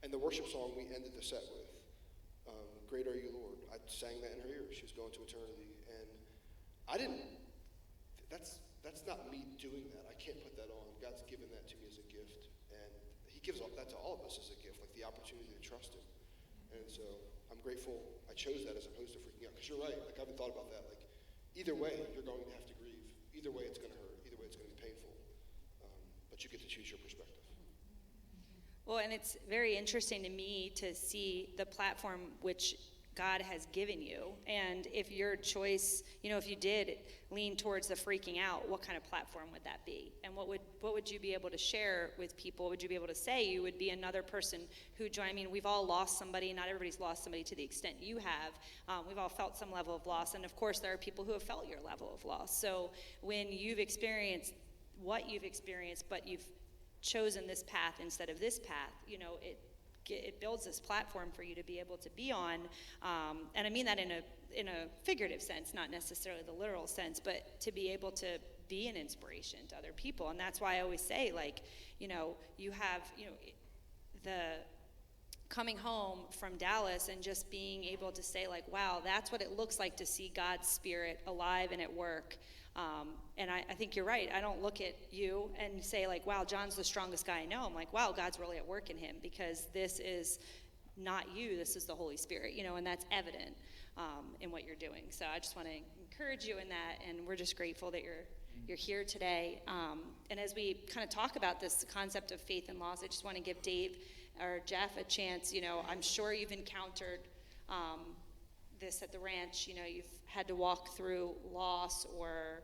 and the worship song we ended the set with, Great Are You, Lord. I sang that in her ear. She was going to eternity. And that's not me doing that. I can't put that on. God's given that to me as a gift. And he gives that to all of us as a gift, like the opportunity to trust him. And so I'm grateful I chose that as opposed to freaking out. Because you're right, like I haven't thought about that. Like either way, you're going to have to grieve. Either way, it's going to hurt. Either way, it's going to be painful. But you get to choose your perspective. Well, and it's very interesting to me to see the platform which God has given you. And if your choice, if you did lean towards the freaking out, what kind of platform would that be? And what would you be able to share with people? Would you be able to say you would be another person who joined? I mean, we've all lost somebody. Not everybody's lost somebody to the extent you have. We've all felt some level of loss. And of course, there are people who have felt your level of loss. So when you've experienced what you've experienced, but you've chosen this path instead of this path, it builds this platform for you to be able to be on, and I mean that in a figurative sense, not necessarily the literal sense, but to be able to be an inspiration to other people. And that's why I always say, like, you have the coming home from Dallas and just being able to say, like, wow, that's what it looks like to see God's Spirit alive and at work. And I think you're right. I don't look at you and say, like, wow, John's the strongest guy I know. I'm like, wow, God's really at work in him, because this is not you, this is the Holy Spirit, and that's evident in what you're doing. So I just want to encourage you in that, and we're just grateful that you're here today. And as we kind of talk about this concept of faith and loss, I just want to give Dave or Jeff a chance. I'm sure you've encountered this at the ranch. You've had to walk through loss or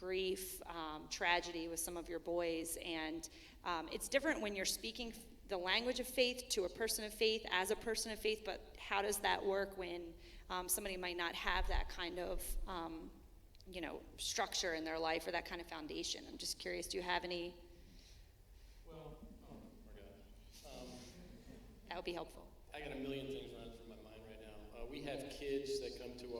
grief, tragedy with some of your boys, and it's different when you're speaking the language of faith to a person of faith as a person of faith, but how does that work when somebody might not have that kind of structure in their life or that kind of foundation? I'm just curious, do you have any? Well, oh my God. That would be helpful. I got a million things running through my mind right now. We have kids that come to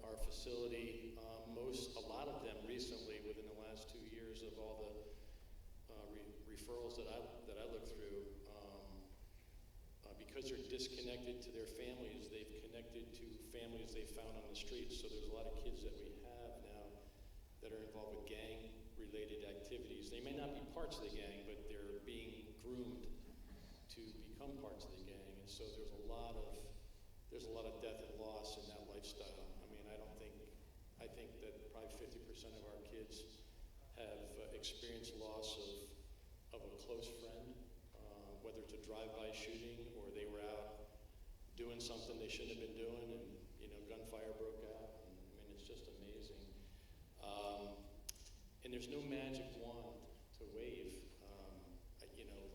our facility, a lot of them recently within the last 2 years of all the referrals that I looked through, because they're disconnected to their families, they've connected to families they found on the streets. So there's a lot of kids that we have now that are involved with gang-related activities. They may not be parts of the gang, but they're being groomed to become parts of the gang. And so there's a lot of death and loss in that lifestyle. I think that probably 50% of our kids have experienced loss of a close friend, whether it's a drive-by shooting or they were out doing something they shouldn't have been doing, and gunfire broke out. And, it's just amazing. And there's no magic wand to wave.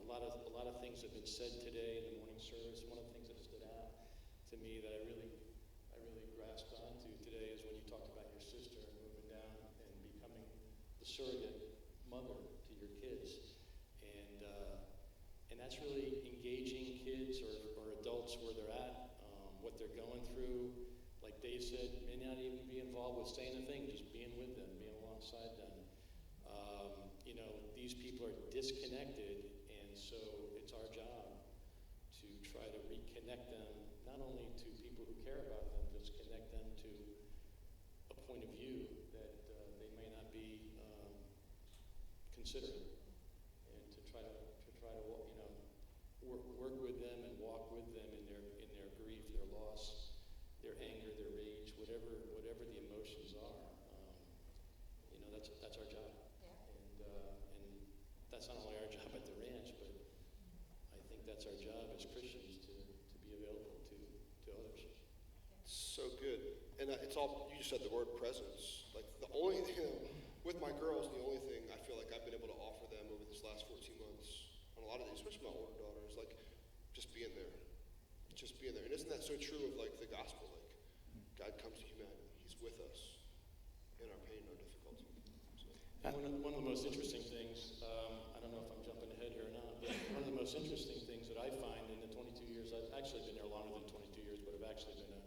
A lot of things have been said today in the morning service. One of the things that stood out to me that I really grasped onto today is when you talked about your sister moving down and becoming the surrogate mother to your kids. And that's really engaging kids or adults where they're at, what they're going through. Like Dave said, may not even be involved with saying a thing, just being with them, being alongside them. These people are disconnected, and so it's our job to try to reconnect them, not only to people who care about them, just connect them to a point of view that they may not be considering, and to try to work with them and walk with them in their grief, their loss, their anger, their rage, whatever the emotions are. That's our job. Yeah. And that's not only our job at the ranch, but I think that's our job as Christians to be available to others. So good. And it's all, you just said the word presence. Like the only thing, with my girls, the only thing I feel like I've been able to offer them over this last 14 months on a lot of these, especially my older daughter, is like just being there. Just being there. And isn't that so true of like the gospel? Like God comes to humanity. He's with us in our pain, our difficulty. So. One of the most interesting things, I don't know if I'm jumping ahead here or not, but one of the most interesting things that I find in the 22 years, I've actually been there longer than 22 years, but I've actually been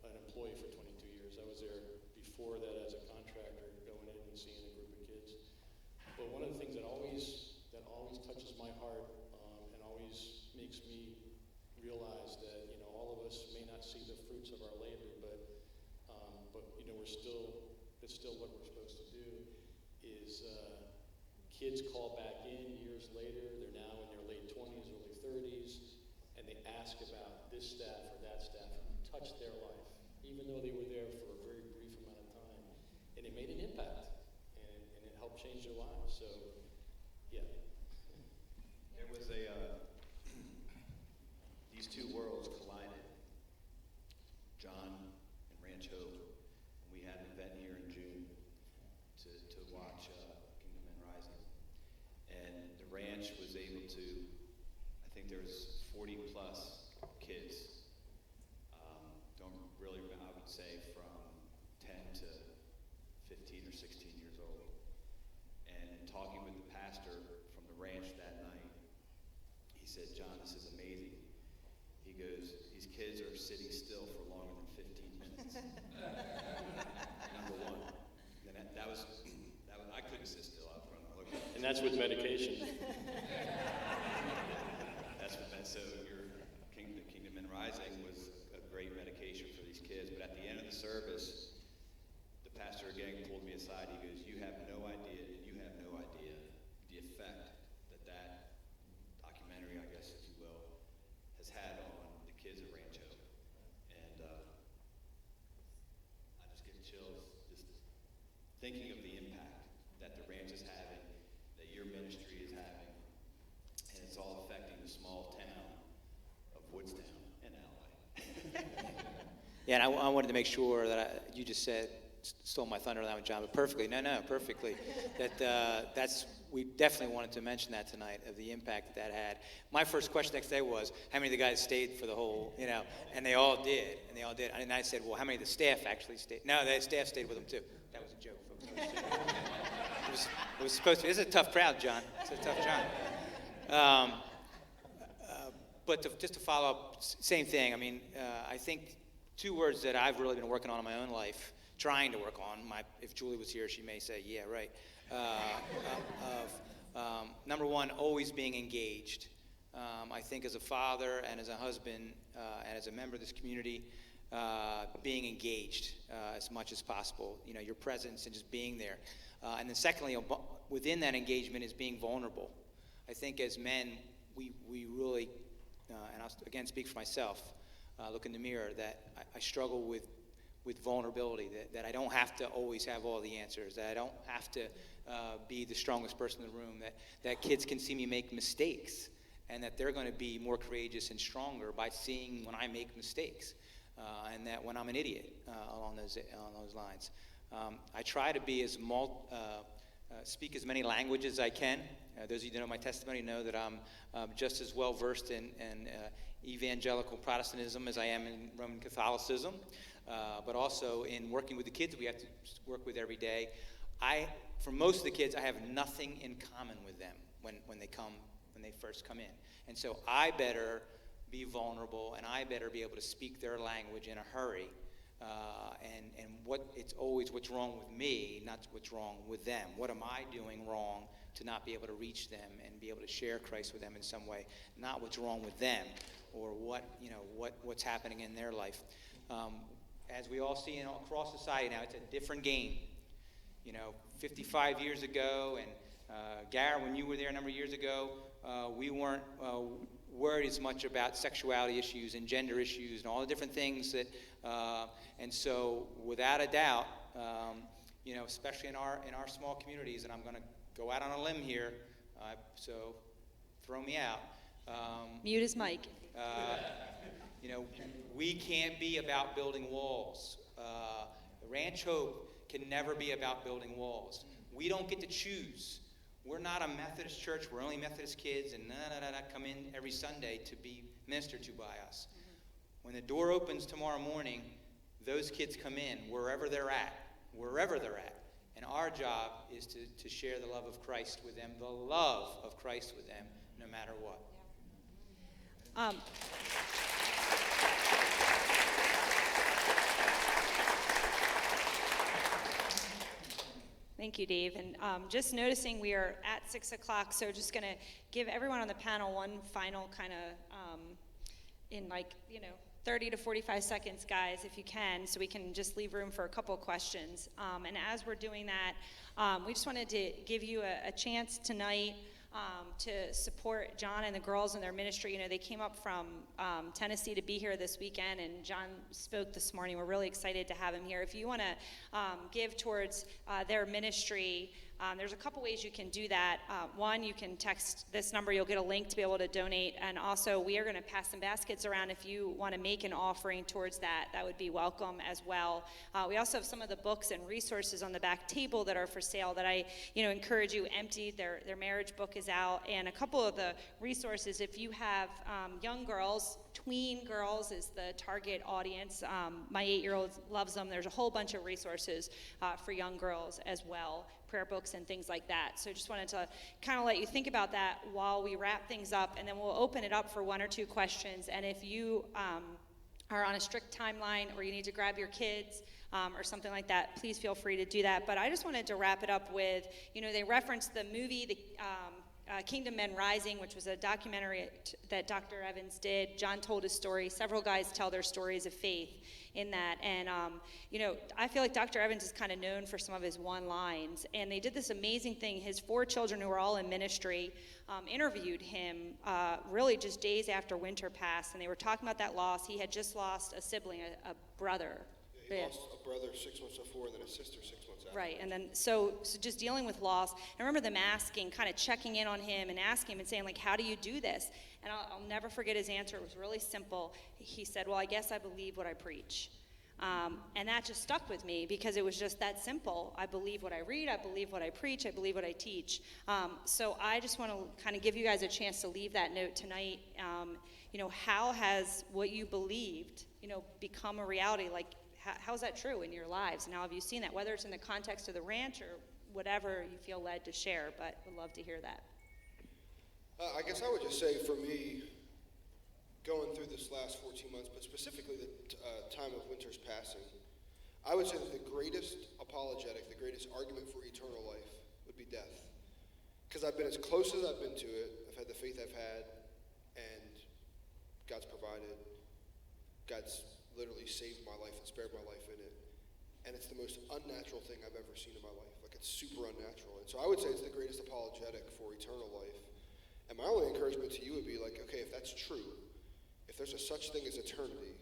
an employee for 22 years. I was there before that as a contractor, going in and seeing a group of kids. But one of the things that always touches my heart and always makes me realize that all of us may not see the fruits of our labor, but it's still what we're supposed to do. Is kids call back in years later. They're now in their late 20s, early 30s, and they ask about this staff or that staff who touched their life, even though they were there for a very brief amount of time, and it made an impact, and it helped change their lives. So, yeah. There was these two worlds collided, John and Ranch Hope. And we had an event here in June to watch Kingdom Men Rising. And the ranch was able to, I think there was 40 plus kids. Don't really remember, I would say from 10 to 15 or 16 years old. And talking with the pastor from the ranch that night, he said, John, this is amazing. He goes, these kids are sitting still for longer than 15 minutes. Number one. And that was I couldn't sit still out front. And that's with medication. So the Kingdom Men Rising was a great medication for these kids. But at the end of the service, the pastor again pulled me aside. He goes, you have no idea the effect that documentary, I guess, if you will, has had on the thinking of the impact that the ranch is having, that your ministry is having, and it's all affecting the small town of Woodstown and Ally. Yeah, and I wanted to make sure that you just said, stole my thunder on that one, John, but perfectly. No, perfectly. We definitely wanted to mention that tonight, of the impact that had. My first question next day was, how many of the guys stayed for the whole, and they all did. And I said, well, how many of the staff actually stayed? No, the staff stayed with them too. That was a joke, folks. It was supposed to be. This is a tough crowd, John. It's a tough crowd. But just to follow up, same thing. I mean, I think two words that I've really been working on in my own life, trying to work on. If Julie was here, she may say, yeah, right. Number one, always being engaged. I think as a father and as a husband and as a member of this community, being engaged as much as possible. Your presence and just being there. And then secondly, within that engagement is being vulnerable. I think as men, we really, and I'll again speak for myself, look in the mirror, that I struggle with vulnerability, that I don't have to always have all the answers, that I don't have to be the strongest person in the room, that kids can see me make mistakes, and that they're going to be more courageous and stronger by seeing when I make mistakes, and that when I'm an idiot along those lines. I try to be speak as many languages as I can. Those of you that know my testimony know that I'm just as well versed in evangelical Protestantism as I am in Roman Catholicism, but also in working with the kids we have to work with every day. For most of the kids, I have nothing in common with them when they first come in. And so I better be vulnerable, and I better be able to speak their language in a hurry. And it's always what's wrong with me, not what's wrong with them. What am I doing wrong to not be able to reach them and be able to share Christ with them in some way? Not what's wrong with them, or what's happening in their life. As we all see across society now, it's a different game. 55 years ago, and Gary, when you were there a number of years ago, we weren't worried as much about sexuality issues and gender issues and all the different things that, and so without a doubt, especially in our small communities, and I'm going to go out on a limb here, so throw me out. Mute his mic. We can't be about building walls. Ranch Hope can never be about building walls. We don't get to choose. We're not a Methodist church. We're only Methodist kids, and come in every Sunday to be ministered to by us. When the door opens tomorrow morning, those kids come in wherever they're at. And our job is to share the love of Christ with them, the love of Christ with them, no matter what. Thank you, Dave. And just noticing we are at 6 o'clock, so just going to give everyone on the panel one final kind of, in 30 to 45 seconds, guys, if you can, so we can just leave room for a couple of questions. And as we're doing that, we just wanted to give you a chance tonight to support John and the girls in their ministry. They came up from Tennessee to be here this weekend, and John spoke this morning. We're really excited to have him here. If you want to give towards their ministry, there's a couple ways you can do that. One, you can text this number. You'll get a link to be able to donate. And also, we are going to pass some baskets around. If you want to make an offering towards that, that would be welcome as well. We also have some of the books and resources on the back table that are for sale that I encourage you emptied. Their marriage book is out. And a couple of the resources, if you have young girls, tween girls is the target audience. My 8-year-old loves them. There's a whole bunch of resources for young girls as well, prayer books and things like that. So just wanted to kind of let you think about that while we wrap things up, and then we'll open it up for one or two questions. And if you are on a strict timeline, or you need to grab your kids or something like that, please feel free to do that. But I just wanted to wrap it up with, they referenced the movie, Kingdom Men Rising, which was a documentary that Dr. Evans did. John told his story. Several guys tell their stories of faith in that. And, I feel like Dr. Evans is kind of known for some of his one-lines. And they did this amazing thing. His 4 children, who were all in ministry, interviewed him really just days after winter passed. And they were talking about that loss. He had just lost a sibling, a brother. He Yeah. lost a brother 6 months before and then a sister 6 months after. Right, and then so just dealing with loss. I remember them asking, kind of checking in on him and asking him and saying, like, how do you do this? And I'll never forget his answer. It was really simple. He said, well, I guess I believe what I preach. And that just stuck with me because it was just that simple. I believe what I read, I believe what I preach, I believe what I teach. So I just want to kind of give you guys a chance to leave that note tonight. How has what you believed, become a reality? Like, how's that true in your lives? And how have you seen that, whether it's in the context of the ranch or whatever you feel led to share? But would love to hear that. I guess I would just say for me, going through this last 14 months, but specifically the time of winter's passing, I would say that the greatest apologetic, the greatest argument for eternal life would be death. Because I've been as close as I've been to it. I've had the faith I've had, and God's provided. God's literally saved my life and spared my life in it. And it's the most unnatural thing I've ever seen in my life. Like, it's super unnatural. And so I would say it's the greatest apologetic for eternal life. And my only encouragement to you would be like, okay, if that's true, if there's a such thing as eternity,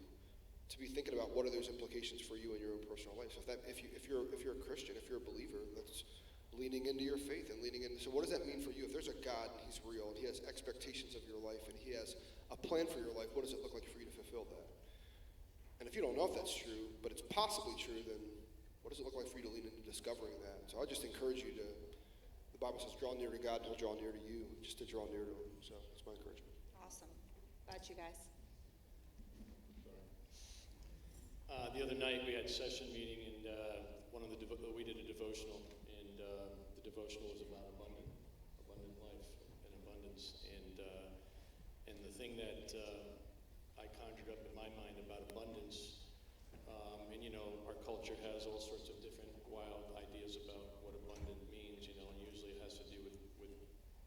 to be thinking about what are those implications for you in your own personal life. So if you're a Christian, if you're a believer, that's leaning into your faith and leaning into. So what does that mean for you? If there's a God and He's real and He has expectations of your life and He has a plan for your life, what does it look like for you to fulfill that? And if you don't know if that's true, but it's possibly true, then what does it look like for you to lean into discovering that? So I just encourage you to. The Bible says, "Draw near to God, and He'll draw near to you." Just to draw near to Him. So that's my encouragement. Awesome. How about you guys? The other night we had session meeting, and we did a devotional, and the devotional was about abundant life and abundance, and the thing that I conjured up in my mind about abundance, and our culture has all sorts of different wild ideas about what abundant means, and usually it has to do with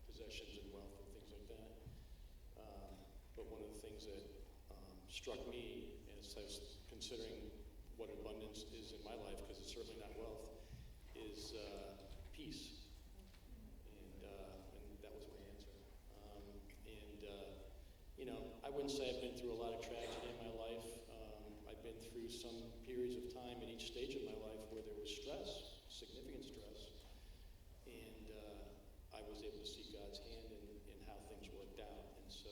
possessions and wealth and things like that. But one of the things that struck me as I was considering what abundance is in my life, because it's certainly not wealth, is peace. And that was my answer. I wouldn't say I've been through a lot of tragedy in my life. I've been through some periods of time in each stage of my life where there was stress, significant stress, and I was able to see God's hand in how things worked out. And so,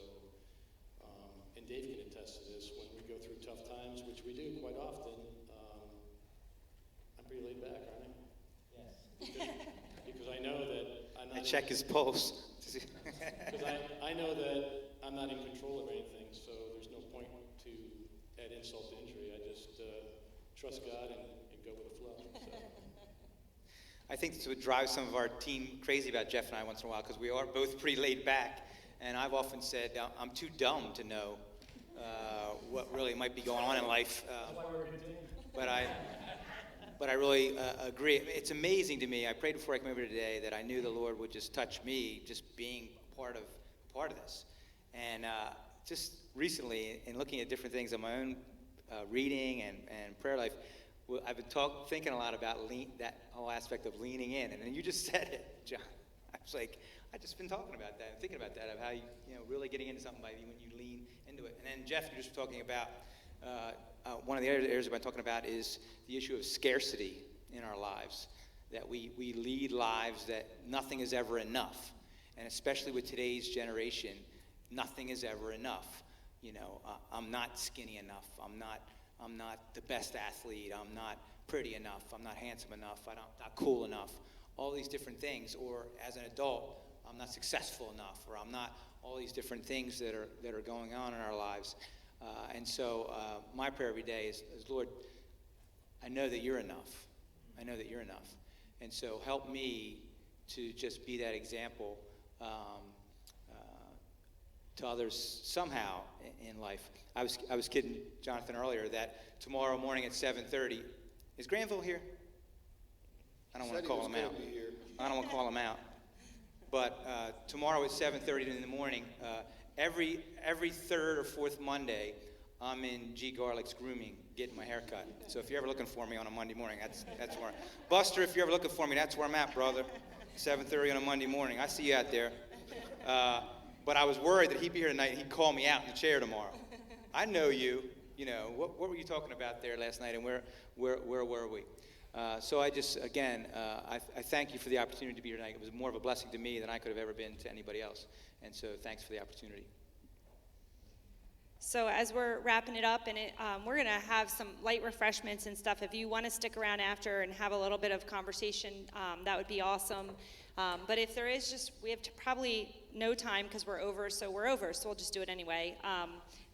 and Dave can attest to this, when we go through tough times, which we do quite often, I'm pretty laid back, aren't I? Yes. Because I know that I'm not. I check his pulse. Because I know that I'm not in control of anything, so there's no point to add insult to injury. I just trust God and go with the flow. So. I think this would drive some of our team crazy about Jeff and I once in a while, because we are both pretty laid back. And I've often said I'm too dumb to know what really might be going on in life. But I really agree. It's amazing to me. I prayed before I came over today that I knew the Lord would just touch me, just being part of this. And just recently, in looking at different things in my own reading and prayer life, I've been thinking a lot about that whole aspect of leaning in. And then you just said it, John. I was like, I've just been talking about that and thinking about that, of how you really getting into something by when you lean into it. And then Jeff, you're just talking about one of the areas I've been talking about is the issue of scarcity in our lives. That we lead lives that nothing is ever enough, and especially with today's generation, nothing is ever enough. I'm not skinny enough. I'm not the best athlete. I'm not pretty enough. I'm not handsome enough. I'm not cool enough. All these different things. Or as an adult, I'm not successful enough. Or I'm not all these different things that are going on in our lives. And so my prayer every day is, Lord, I know that you're enough. I know that you're enough. And so help me to just be that example to others somehow in life. I was kidding Jonathan earlier that tomorrow morning at 7:30, is Granville here? I don't want to call him out. I don't want to call him out. But tomorrow at 7:30 in the morning, every third or fourth Monday, I'm in G Garlic's grooming, getting my hair cut. So if you're ever looking for me on a Monday morning, that's where. Buster, if you're ever looking for me, that's where I'm at, brother. 7:30 on a Monday morning. I see you out there. But I was worried that he'd be here tonight and he'd call me out in the chair tomorrow. I know you. You know, what were you talking about there last night, and where were we? So I just, again, I thank you for the opportunity to be here tonight. It was more of a blessing to me than I could have ever been to anybody else. And so thanks for the opportunity. So as we're wrapping it up, and we're going to have some light refreshments and stuff. If you want to stick around after and have a little bit of conversation, that would be awesome. But if there is we have probably no time because we're over, so we'll just do it anyway.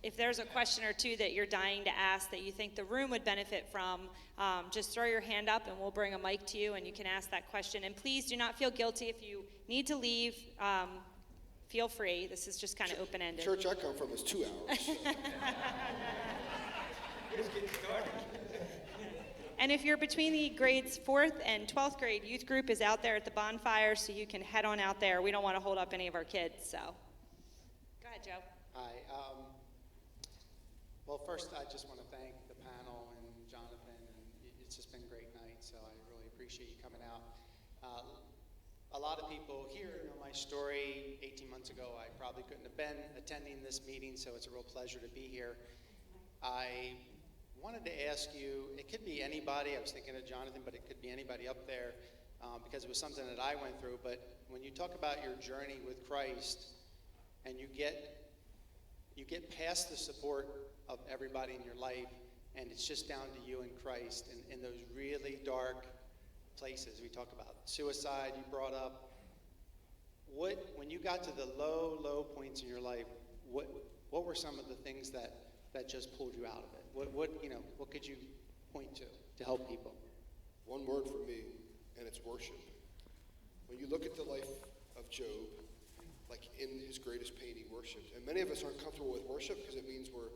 If there's a question or two that you're dying to ask that you think the room would benefit from, just throw your hand up and we'll bring a mic to you and you can ask that question. And please do not feel guilty if you need to leave. Feel free. This is just kind of open-ended. Church I come from is 2 hours. And if you're between the grades 4th and 12th grade, youth group is out there at the bonfire, so you can head on out there. We don't want to hold up any of our kids, so. Go ahead, Joe. Hi. Well, first, I just want to thank the panel and Jonathan, and it's just been a great night, so I really appreciate you coming out. A lot of people here know my story. 18 months ago, I probably couldn't have been attending this meeting, so it's a real pleasure to be here. I wanted to ask you, it could be anybody, I was thinking of Jonathan, but it could be anybody up there, because it was something that I went through, but when you talk about your journey with Christ, and you get past the support of everybody in your life, and it's just down to you and Christ, and in those really dark places we talk about suicide you brought up, when you got to the low points in your life, what were some of the things that just pulled you out of it? What could you point to help people? One word for me, and it's worship. When you look at the life of Job, like in his greatest pain, he worshipped. And many of us aren't comfortable with worship because it means we're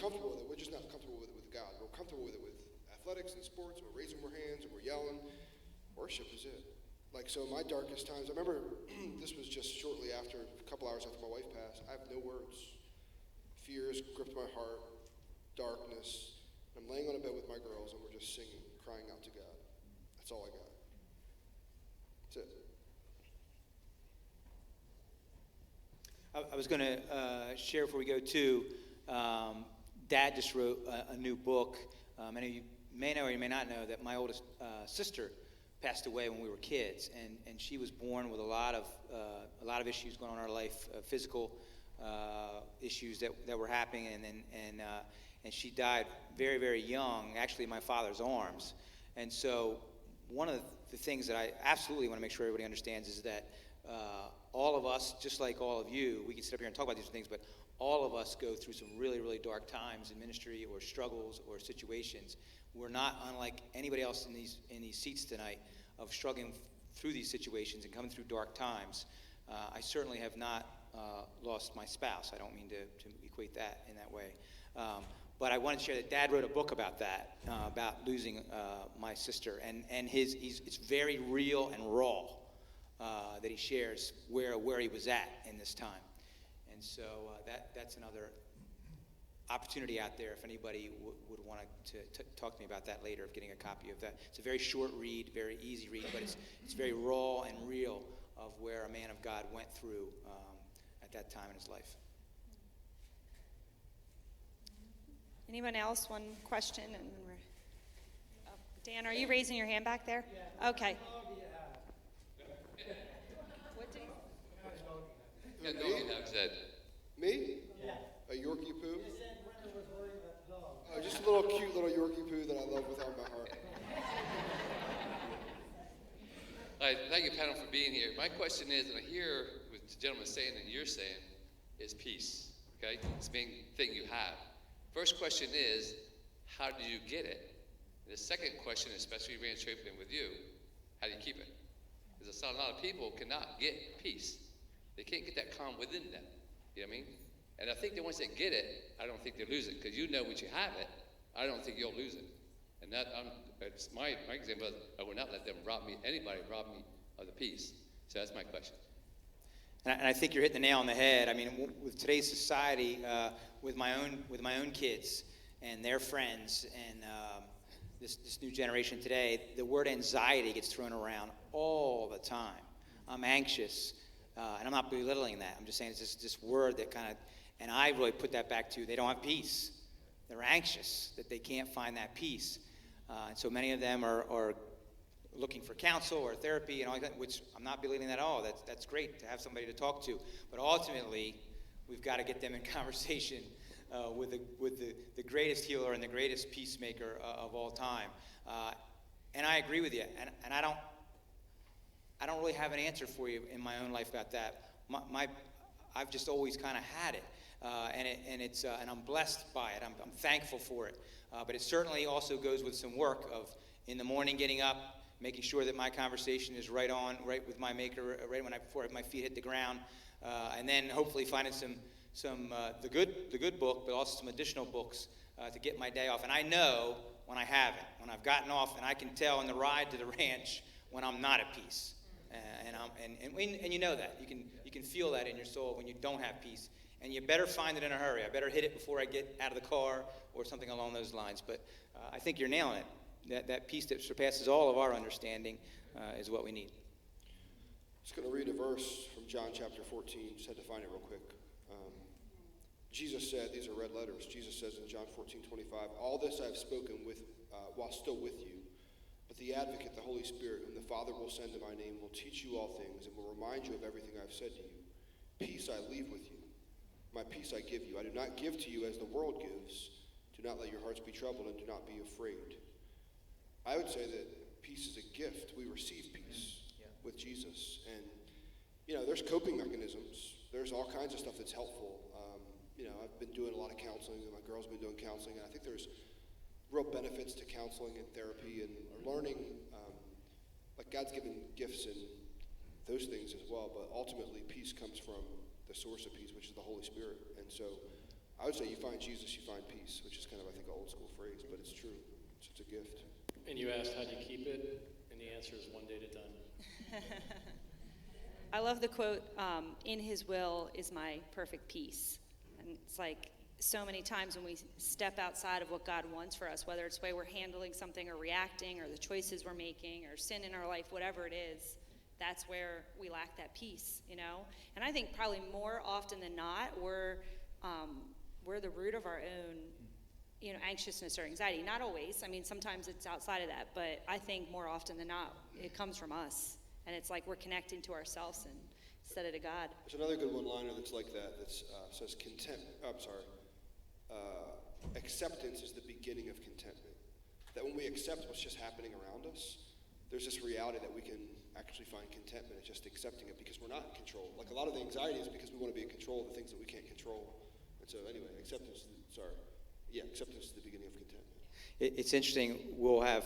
comfortable with it. We're just not comfortable with it with God. We're comfortable with it with athletics and sports. We're raising our hands and we're yelling. Worship is it. Like, so my darkest times, I remember this was just shortly after, a couple hours after my wife passed. I have no words. Fears gripped my heart, darkness. I'm laying on a bed with my girls and we're just singing, crying out to God. That's all I got. That's it. I was going to share before we go to, Dad just wrote a new book. Many of you may know or you may not know that my oldest sister passed away when we were kids, and she was born with a lot of issues going on in her life, physical issues that were happening, and she died very, very young, actually in my father's arms. And so one of the things that I absolutely want to make sure everybody understands is that all of us, just like all of you, we can sit up here and talk about these things, but all of us go through some really, really dark times in ministry or struggles or situations. We're not unlike anybody else in these seats tonight of struggling through these situations and coming through dark times. I certainly have not lost my spouse. I don't mean to equate that in that way. But I wanted to share that Dad wrote a book about that, about losing my sister. And it's very real and raw that he shares where he was at in this time. And so that's another opportunity out there if anybody would want to talk to me about that later, of getting a copy of that. It's a very short read, very easy read, but it's very raw and real of where a man of God went through at that time in his life. Anyone else? One question, and then we're. Oh, Dan, are you raising your hand back there? Yeah. Okay. What did Yeah, no, you have said. Me? Yeah. A Yorkie poo? They said Brenda was wearing that dog. Oh, just a little cute little Yorkie poo that I love with all my heart. All right, thank you, panel, for being here. My question is, and I hear what the gentleman is saying and you're saying, is peace, okay? It's the main thing you have. First question is, how do you get it? And the second question, especially Ranch Open with you, how do you keep it? Because a lot of people cannot get peace. They can't get that calm within them. You know what I mean? And I think that once they get it, I don't think they lose it. Because you know once you have it, I don't think you'll lose it. And it's my example is, I will not let them anybody rob me of the peace. So that's my question. And I think you're hitting the nail on the head. I mean, with today's society, with my own kids and their friends, and this new generation today, the word anxiety gets thrown around all the time. I'm anxious, and I'm not belittling that. I'm just saying it's this word that kind of, and I really put that back to they don't have peace. they're anxious that they can't find that peace. And so many of them are looking for counsel or therapy and all that, which I'm not belittling that at all. That's great to have somebody to talk to. But ultimately, we've got to get them in conversation with the greatest healer and the greatest peacemaker of all time. And I agree with you. And I don't really have an answer for you in my own life about that. I've just always kind of had it. And I'm blessed by it. I'm thankful for it. But it certainly also goes with some work of in the morning getting up, making sure that my conversation is right with my Maker, right before my feet hit the ground, and then hopefully finding the good book, but also some additional books to get my day off. And I know when I haven't, when I've gotten off, and I can tell in the ride to the ranch when I'm not at peace. And you know that you can feel that in your soul when you don't have peace. And you better find it in a hurry. I better hit it before I get out of the car or something along those lines. But I think you're nailing it. That peace that surpasses all of our understanding is what we need. I'm just going to read a verse from John chapter 14. Just had to find it real quick. Jesus said, these are red letters. Jesus says in John 14:25, all this I have spoken while still with you. But the advocate, the Holy Spirit, whom the Father will send in my name, will teach you all things and will remind you of everything I've said to you. Peace I leave with you. My peace I give you. I do not give to you as the world gives. Do not let your hearts be troubled and do not be afraid. I would say that peace is a gift. We receive peace with Jesus. And, there's coping mechanisms. There's all kinds of stuff that's helpful. I've been doing a lot of counseling, and my girl's been doing counseling, and I think there's real benefits to counseling and therapy and learning. Like God's given gifts and those things as well, but ultimately peace comes from the source of peace, which is the Holy Spirit. And so I would say you find Jesus, you find peace, which is kind of, I think, an old school phrase, but it's true. It's a gift. And you asked how do you keep it, and the answer is one day at a time. I love the quote, in his will is my perfect peace. And it's like so many times when we step outside of what God wants for us, whether it's the way we're handling something or reacting or the choices we're making or sin in our life, whatever it is, that's where we lack that peace, And I think probably more often than not, we're the root of our own, anxiousness or anxiety. Not always. I mean, sometimes it's outside of that, but I think more often than not, it comes from us. And it's like we're connecting to ourselves instead of to God. There's another good one-liner that's like that. That says acceptance is the beginning of contentment. That when we accept what's just happening around us, there's this reality that we can actually find contentment in just accepting it because we're not in control. Like a lot of the anxiety is because we want to be in control of the things that we can't control. And so anyway, acceptance is the beginning of contentment. It's interesting. We'll have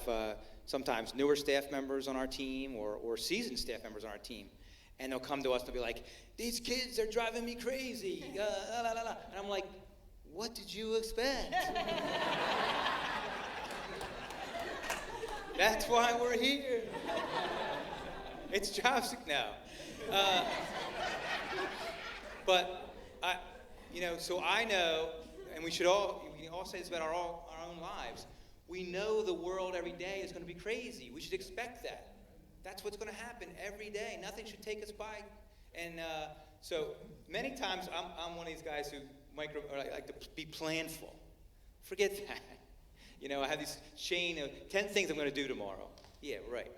sometimes newer staff members on our team or seasoned staff members on our team. And they'll come to us and they'll be like, these kids are driving me crazy. And I'm like, what did you expect? That's why we're here. It's job sick now. But, so I know, and we can all say this about our own lives. We know the world every day is going to be crazy. We should expect that. That's what's going to happen every day. Nothing should take us by. And so many times I'm one of these guys who like to be planful. Forget that. I have this chain of 10 things I'm going to do tomorrow. Yeah, right.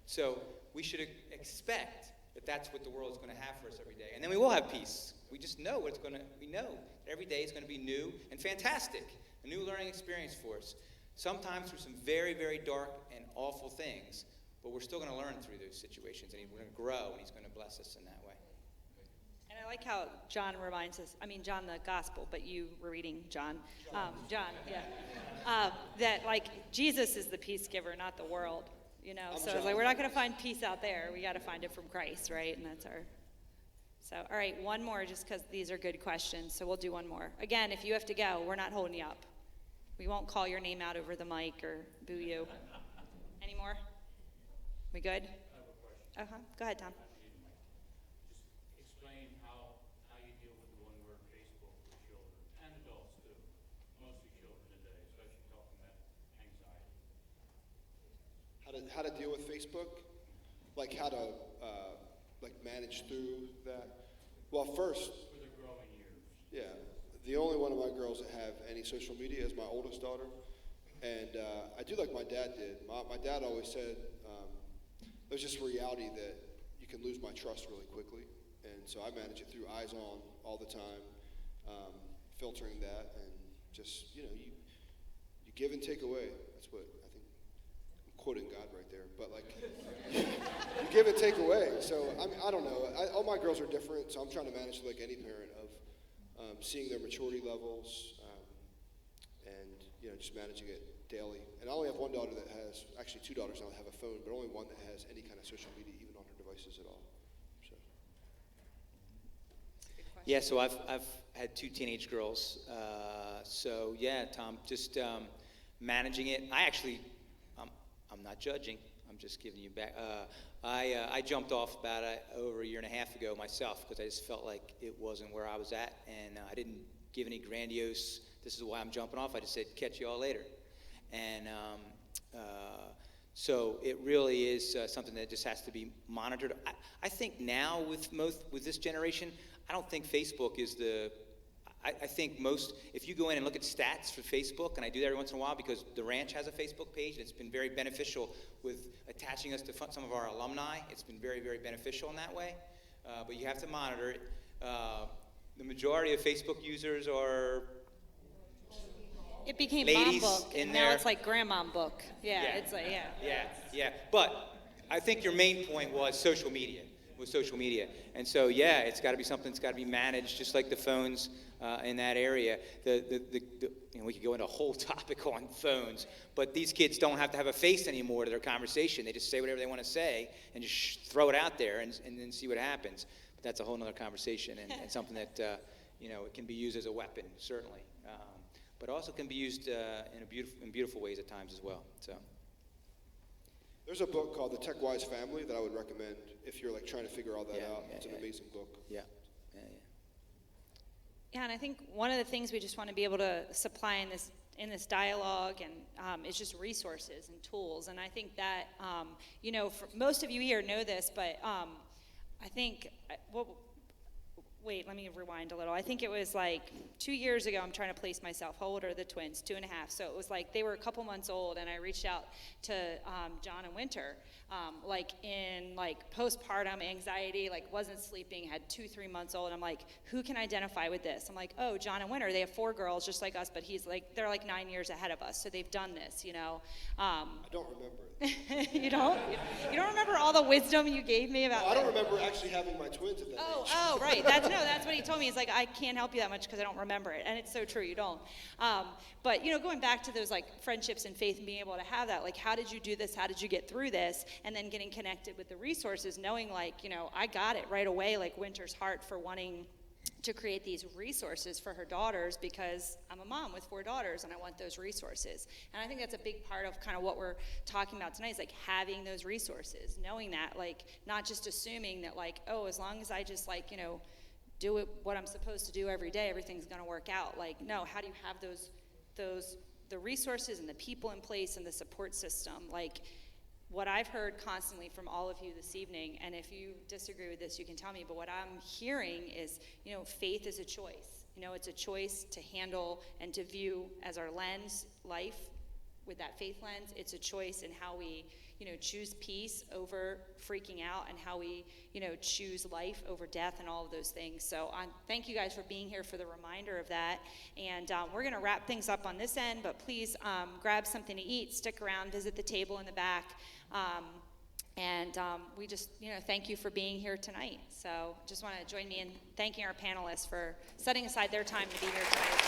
So we should expect that that's what the world is going to have for us every day. And then we will have peace. We just know we know that every day is going to be new and fantastic. A new learning experience for us. Sometimes through some very, very dark and awful things, but we're still going to learn through those situations, and we're going to grow, and he's going to bless us in that way. And I like how John reminds us, John the Gospel, but you were reading John. John, yeah. That, Jesus is the peace giver, not the world, So it's like, we're not going to find peace out there. We got to find it from Christ, right? And that's So, all right, one more, just because these are good questions. So we'll do one more. Again, if you have to go, we're not holding you up. We won't call your name out over the mic or boo you. Any more? We good? I have a question. Go ahead, Tom. Just explain how you deal with the one-word Facebook with children and adults too. Mostly children today, especially talking about anxiety. How to deal with Facebook? Like how to manage through that? Well, first, For their growing years. yeah, The only one of my girls that have any social media is my oldest daughter. And I do like my dad did. My dad always said, there's just a reality that you can lose my trust really quickly. And so I manage it through eyes on all the time, filtering that, and just, you give and take away. That's what I think, I'm quoting God right there, but like, you give and take away. So I don't know, all my girls are different, so I'm trying to manage like any parent of seeing their maturity levels, and just managing it daily. And I only have one daughter that has, actually two daughters now that have a phone, but only one that has any kind of social media, even on her devices at all. So. Yeah, so I've had two teenage girls. So yeah, Tom, just managing it. I'm not judging. I'm just giving you back. I jumped off about over a year and a half ago myself because I just felt like it wasn't where I was at, and I didn't give any grandiose, this is why I'm jumping off. I just said, catch you all later. And so it really is something that just has to be monitored. I think now with this generation, I don't think Facebook is I think if you go in and look at stats for Facebook, and I do that every once in a while because the ranch has a Facebook page, and it's been very beneficial with attaching us to some of our alumni. It's been very, very beneficial in that way, but you have to monitor it. The majority of Facebook users are It became ladies mom book, in and there. now it's like grandma book. Yeah, Yeah. it's like, Yeah. But I think your main point was social media. And so, yeah, it's got to be something that's got to be managed, just like the phones in that area. We could go into a whole topic on phones, but these kids don't have to have a face anymore to their conversation. They just say whatever they want to say and just throw it out there and then see what happens. But that's a whole other conversation and something that, it can be used as a weapon, certainly. But also can be used in beautiful ways at times as well. So. There's a book called The Tech Wise Family that I would recommend if you're like trying to figure all that out. It's an amazing book. Yeah. Yeah, and I think one of the things we just want to be able to supply in this dialogue and is just resources and tools. And I think that for most of you here know this, but I think wait, let me rewind a little. I think it was like 2 years ago. I'm trying to place myself. How old are the twins? 2.5. So it was like they were a couple months old, and I reached out to John and Winter, in postpartum anxiety, wasn't sleeping, had 2-3 months old. I'm like, who can identify with this? I'm like, oh, John and Winter. They have 4 girls just like us, but they're 9 years ahead of us, so they've done this, I don't remember it. You don't? You don't remember all the wisdom you gave me about? I don't remember actually having my twins at that age. Oh, right. That's what he told me. He's like, I can't help you that much because I don't remember it. And it's so true, you don't. But, going back to those, friendships and faith and being able to have that, how did you do this? How did you get through this? And then getting connected with the resources, knowing, I got it right away, Winter's heart for wanting to create these resources for her daughters because I'm a mom with 4 daughters and I want those resources. And I think that's a big part of kind of what we're talking about tonight is having those resources, knowing that, not just assuming that as long as I just do what I'm supposed to do every day, everything's going to work out. No, how do you have the resources and the people in place and the support system? What I've heard constantly from all of you this evening, and if you disagree with this, you can tell me, but what I'm hearing is, faith is a choice. It's a choice to handle and to view as our lens, life, with that faith lens. It's a choice in how we, choose peace over freaking out and how we, choose life over death and all of those things. So thank you guys for being here for the reminder of that. And we're going to wrap things up on this end, but please grab something to eat, stick around, visit the table in the back. We just, thank you for being here tonight. So just want to join me in thanking our panelists for setting aside their time to be here tonight.